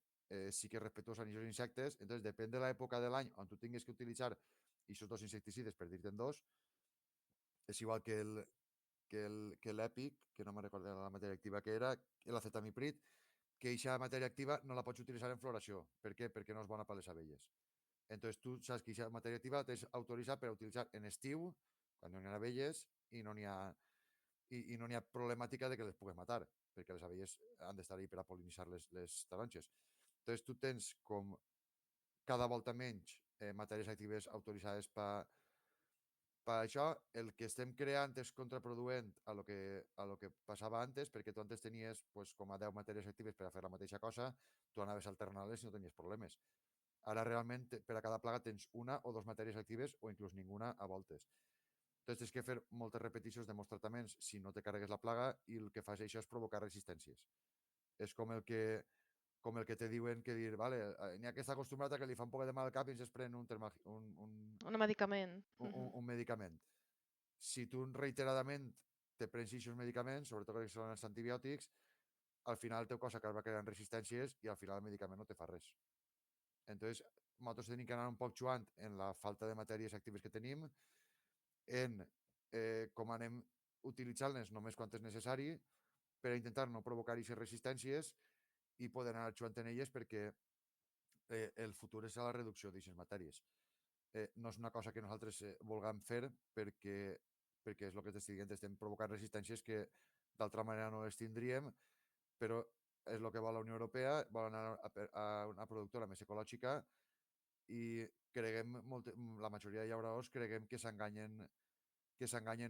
sí que és respetuosa en aquests insectes. Entonces, depèn de l'època de l'any on tu tinguis que utilitzar aquests dos insecticides, per dir-te'n dos, és igual que l'èpic, que no me recordo la matèria activa que era, l'acetamiprid, que aquesta matèria activa no la pots utilitzar en floració. Per què? Perquè no és bona per les abelles. Entonces tu saps que aquesta matèria activa t'és autoritzat per utilitzar en estiu, quan no hi ha abelles i no n'hi ha problemàtica de que les pugues matar, perquè les abelles han d'estar ahí per a pol·linitzar les taronges. Entonces tu tens com cada volta menys matèries actives autoritzades per això. El que estem creant és contraproduent a lo que passava antes, perquè tu antes tenies pues, com a 10 matèries actives per a fer la mateixa cosa, tu anaves alternant-les i no tenies problemes. Ara realment per a cada plaga tens una o dos matèries actives o inclús ninguna a voltes. Entonces tens que fer moltes repeticions de molts tractaments si no te carregues la plaga i el que fas això és provocar resistències. És com el que te diuen que dir, vale, n'hi ha que està acostumbrat a que li fa un poc de mal al cap i ens es pren Un medicament. un medicament. Si tu reiteradament te prens aquests medicaments, sobretot que són els antibiòtics, al final el teu cos acaba creant resistències i al final el medicament no te fa res. Entonces, nosaltres tenim que anar un poc jugant en la falta de matèries actives que tenim, en com anem utilitzant-les només quan és necessari per a intentar no provocar aquestes resistències i poder anar jugant en elles perquè el futur és a la reducció d'aquestes matèries. No és una cosa que nosaltres vulguem fer perquè és el que t'estic dient, estem provocant resistències que d'altra manera no les tindríem, però és el que vol la Unió Europea, vol anar a una productora més ecològica i creguem, la majoria de llauradors creguem que s'enganyen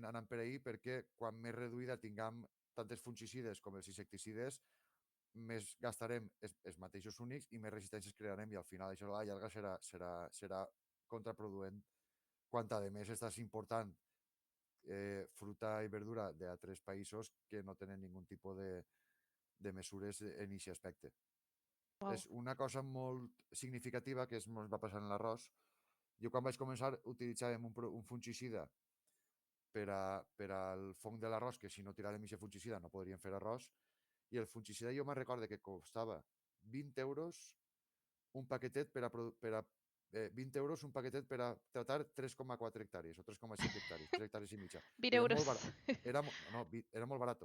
anant per ahir perquè quan més reduïda tinguem tantes fungicides com els insecticides, més gastarem els mateixos únics i més resistències crearem i al final això a la llarga serà contraproduent quan a més estàs important fruta i verdura d'altres països que no tenen ningun tipus de mesures en aquest aspecte. Wow. És una cosa molt significativa que ens va passar en l'arròs. Jo quan vaig començar utilitzàvem un fungicida per al fong de l'arròs, que si no tiràvem aquest fungicida no podríem fer arròs, i el fungicida jo me'n recordo que costava 20 euros un paquetet per a 20 euros un paquetet per a tratar 3,4 hectàrees o 3,5 hectàrees, 3 hectàrees i mitja. 20 I euros. era molt barat.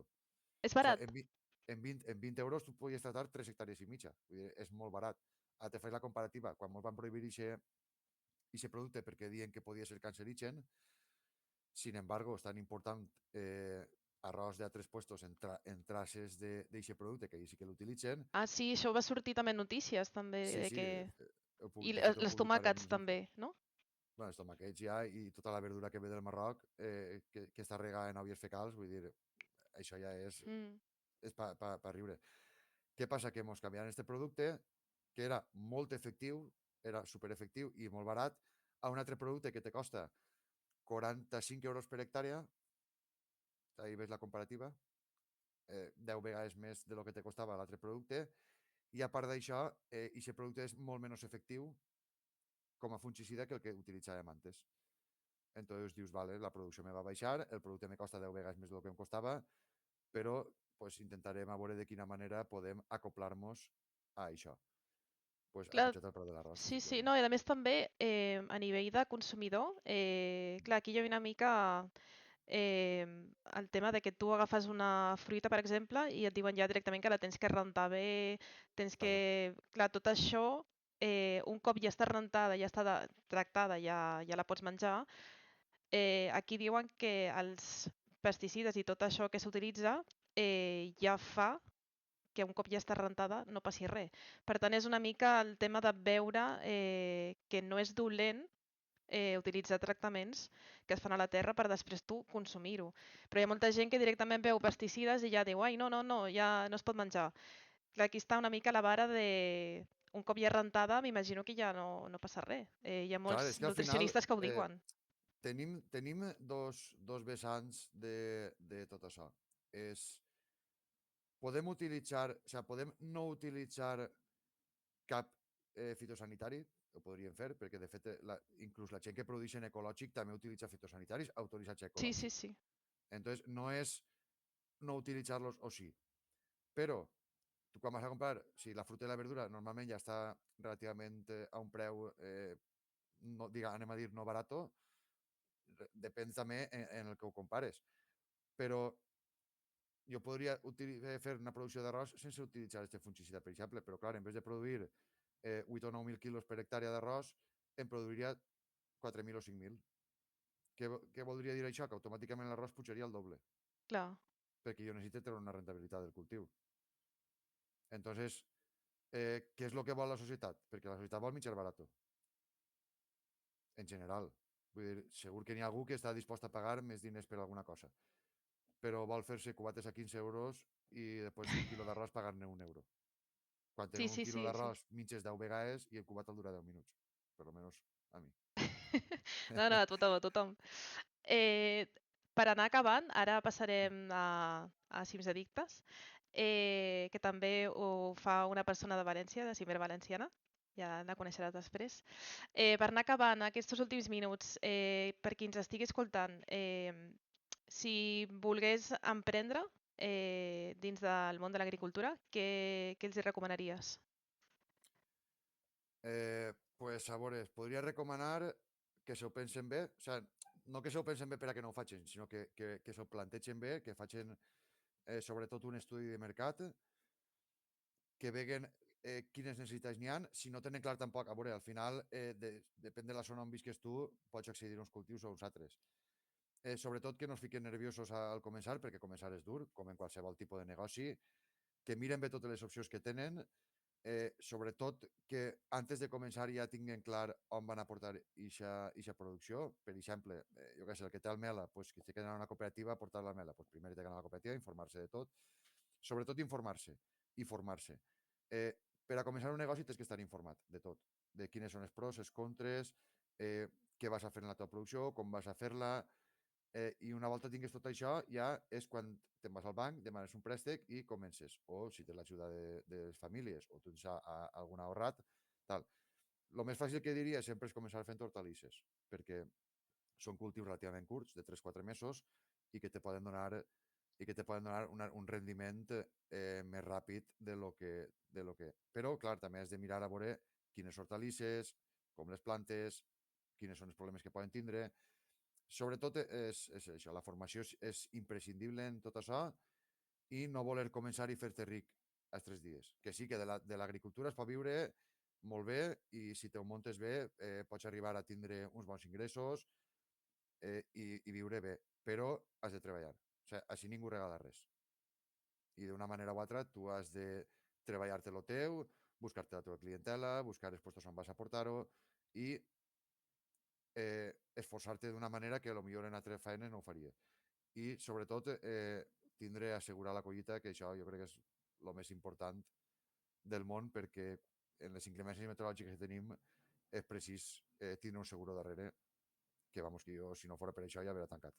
És O barat. sigui, en 20 euros tu podies tratar 3 hectàrees i mitja. Vull dir, és molt barat. Ara te fas la comparativa. Quan ens van prohibir aquest producte perquè diuen que podia ser cancerigen, sin embargo, estan important arròs d'altres puestos en traces d'aquest producte que sí que l'utilitzen. Ah, sí, això va sortir també en notícies, també. Sí, de sí. que... I de fet, ho les publicarem tomàquets nosaltres. també, no? Bueno, els tomàquets ja i tota la verdura que ve del Marroc que està regada en òvies fecals, vull dir, això ja és per riure. Què passa? Que ens canviaran aquest producte, que era molt efectiu, era superefectiu i molt barat, a un altre producte que te costa 45 euros per hectàrea, ahí ves la comparativa, 10 vegades més de lo que te costava l'altre producte, i a part d'això, aquest producte és molt menys efectiu com a fungicida que el que utilitzàvem antes. Entonces dius, vale, la producció me va baixar, el producte me costa 10 vegades més del que em costava, però pues, intentarem a veure de quina manera podem acoplar-nos a això. Pues, Clar, apujat el preu de l'arròs. sí, sí, no, i a més també a nivell de consumidor, clar, aquí hi ha una mica el tema de que tu agafes una fruita, per exemple, i et diuen ja directament que la tens que rentar bé, tens que... Clar, tot això, un cop ja està rentada, ja està tractada, ja la pots menjar, aquí diuen que els pesticides i tot això que s'utilitza ja fa que un cop ja està rentada no passi res. Per tant, és una mica el tema de veure que no és dolent utilitzar tractaments que es fan a la terra per després tu consumir-ho. Però hi ha molta gent que directament veu pesticides i ja diu, ai, no, ja no es pot menjar. Clar, aquí està una mica la vara de... Un cop ja rentada, m'imagino que ja no passa res. Hi ha molts nutricionistes que ho diuen. Tenim dos vessants de tot això. Podem utilitzar, o sigui, podem no utilitzar cap fitosanitari, ho podríem fer, perquè de fet inclús la gent que produeix en ecològic també utilitza fitosanitaris autoritzats ecològics. Sí, sí, sí. Entonces, no és no utilitzar-los o sí. Però, tu quan vas a comprar, si la fruita i la verdura normalment ja està relativament a un preu, no, anem a dir, no barato, depèn també en el que ho compares. Però jo podria fer una producció d'arròs sense utilitzar aquest fungicida, per exemple, però clar, en vez de produir 8 o 9.000 quilos per hectàrea d'arròs, en produiria 4.000 o 5.000. Què voldria dir això? Que automàticament l'arròs pujaria el doble. Clar. Perquè jo necessito tenir una rentabilitat del cultiu. Entonces, què és el que vol la societat? Perquè la societat vol menjar barat. En general. Vull dir, segur que n'hi ha algú que està dispost a pagar més diners per alguna cosa. Però vol fer-se cubates a 15 euros i després un quilo d'arròs pagar-ne 1 euro. quan Sí, tenen un sí, quilo sí, d'arròs minxes 10 vegades i el cubat el dura 10 minuts. Per almenys a mi. No, no, a tothom, a tothom. Per anar acabant, ara passarem a Cims Addictes, que també ho fa una persona de València, de Cimer Valenciana. Ja la coneixeràs després. Per anar acabant aquests últims minuts, per qui ens estigui escoltant, si volgués emprendre dins del món de l'agricultura, què els hi recomanaries? Pues a veure, podria recomanar que s'ho pensen bé, o sigui, no que s'ho pensen bé per a que no ho facin, sinó que s'ho plantegen bé, que facin sobretot un estudi de mercat, que veguen quines necessitats n'hi ha. Si no tenen clar tampoc, a veure, al final, depèn de la zona on visques tu, pots accedir a uns cultius o a uns altres. Sobretot que no es fiquen nerviosos al començar, perquè començar és dur, com en qualsevol tipus de negoci, que miren bé totes les opcions que tenen, sobretot que antes de començar ja tinguin clar on van a portar aquesta producció. Per exemple, jo què sé, el que té el mela, pues, que té que anar a una cooperativa a portar la mela, pues, primer té que anar a la cooperativa, informar-se de tot, sobretot informar-se i formar-se. Per a començar un negoci tens que estar informat de tot, de quines són els pros, els contres, què vas a fer en la teva producció, com vas a fer-la, i una volta tingues tot això, ja és quan te'n vas al banc, demanes un préstec i comences. O si tens l'ajuda de les famílies o tens algun ahorrat, tal. El més fàcil que diria sempre és començar fent hortalisses, perquè són cultius relativament curts, de 3-4 mesos, i que te poden donar un rendiment més ràpid de lo que... Però, clar, també has de mirar a veure quines hortalisses, com les plantes, quins són els problemes que poden tindre. Sobretot és això, la formació és imprescindible en tot això i no voler començar i fer-te ric als 3 dies. Que sí que de l'agricultura es pot viure molt bé i si te ho muntes bé pots arribar a tindre uns bons ingressos i viure bé, però has de treballar. O sigui, així ningú regala res. I d'una manera o altra tu has de treballar-te lo teu, buscar-te la teva clientela, buscar els puestos on vas a portar-ho i esforçar-te d'una manera que potser en altres feines no ho faria. I, sobretot, tindre assegurar la collita, que això jo crec que és el més important del món, perquè en les inclemències meteorològiques que tenim és precís tindre un seguro darrere, que, vamos, que jo, si no fora per això, ja hauria tancat.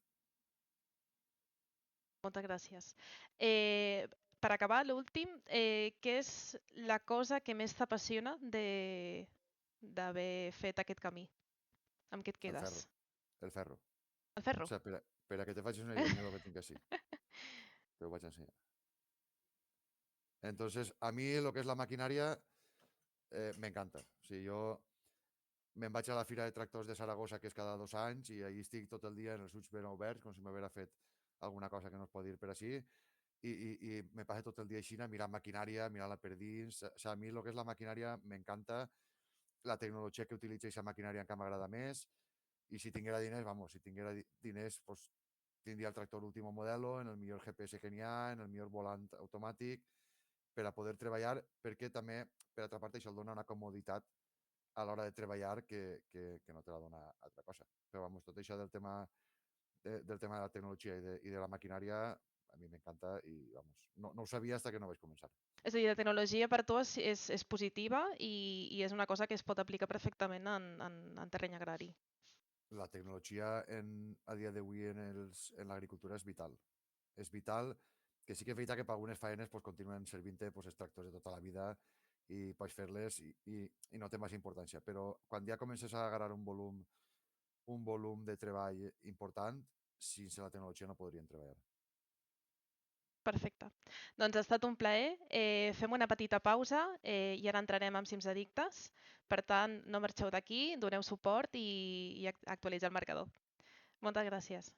Moltes gràcies. Per acabar, l'últim, què és la cosa que més t'apassiona d'haver fet aquest camí? Amb què et El ferro. quedes? El ferro. El O ferro? sigui, per a que te facis una idea del que tinc així. Te ho vaig ensenyar. Entonces, a mi lo que és la maquinària m'encanta. O sigui, jo me'n vaig a la Fira de Tractors de Saragossa, que és cada 2 anys, i allà estic tot el dia en els ulls ben oberts, com si m'haguera fet alguna cosa que no es pot dir per així, i me passo tot el dia així mirant maquinària, mirant-la per dins. O sigui, a mi el que és la maquinària m'encanta, la tecnologia que utilitza aquesta maquinària encara m'agrada més, i si tinguera diners, vamos, si tinguera diners, pues, tindria el tractor último modelo, en el millor GPS que n'hi ha, en el millor volant automàtic, per a poder treballar, perquè també, per altra part, això el dona una comoditat a l'hora de treballar que no te la dona altra cosa. Però, vamos, tot això del tema de la tecnologia i de la maquinària a mi m'encanta i, vamos, no ho sabia fins que no vaig començar. És a dir, la tecnologia per tu és positiva i és una cosa que es pot aplicar perfectament en terreny agrari. La tecnologia a dia d'avui en l'agricultura és vital. És vital, que sí que és veritat que per algunes feines pues, continuen servint-te pues, els tractors de tota la vida i pots fer-les i no té massa importància. Però quan ja comences a agarrar un volum de treball important, sense la tecnologia no podrien treballar. Perfecte. Doncs ha estat un plaer. Fem una petita pausa i ara entrarem amb Cims Addictes. Per tant, no marxeu d'aquí, doneu suport i actualitzeu el marcador. Moltes gràcies.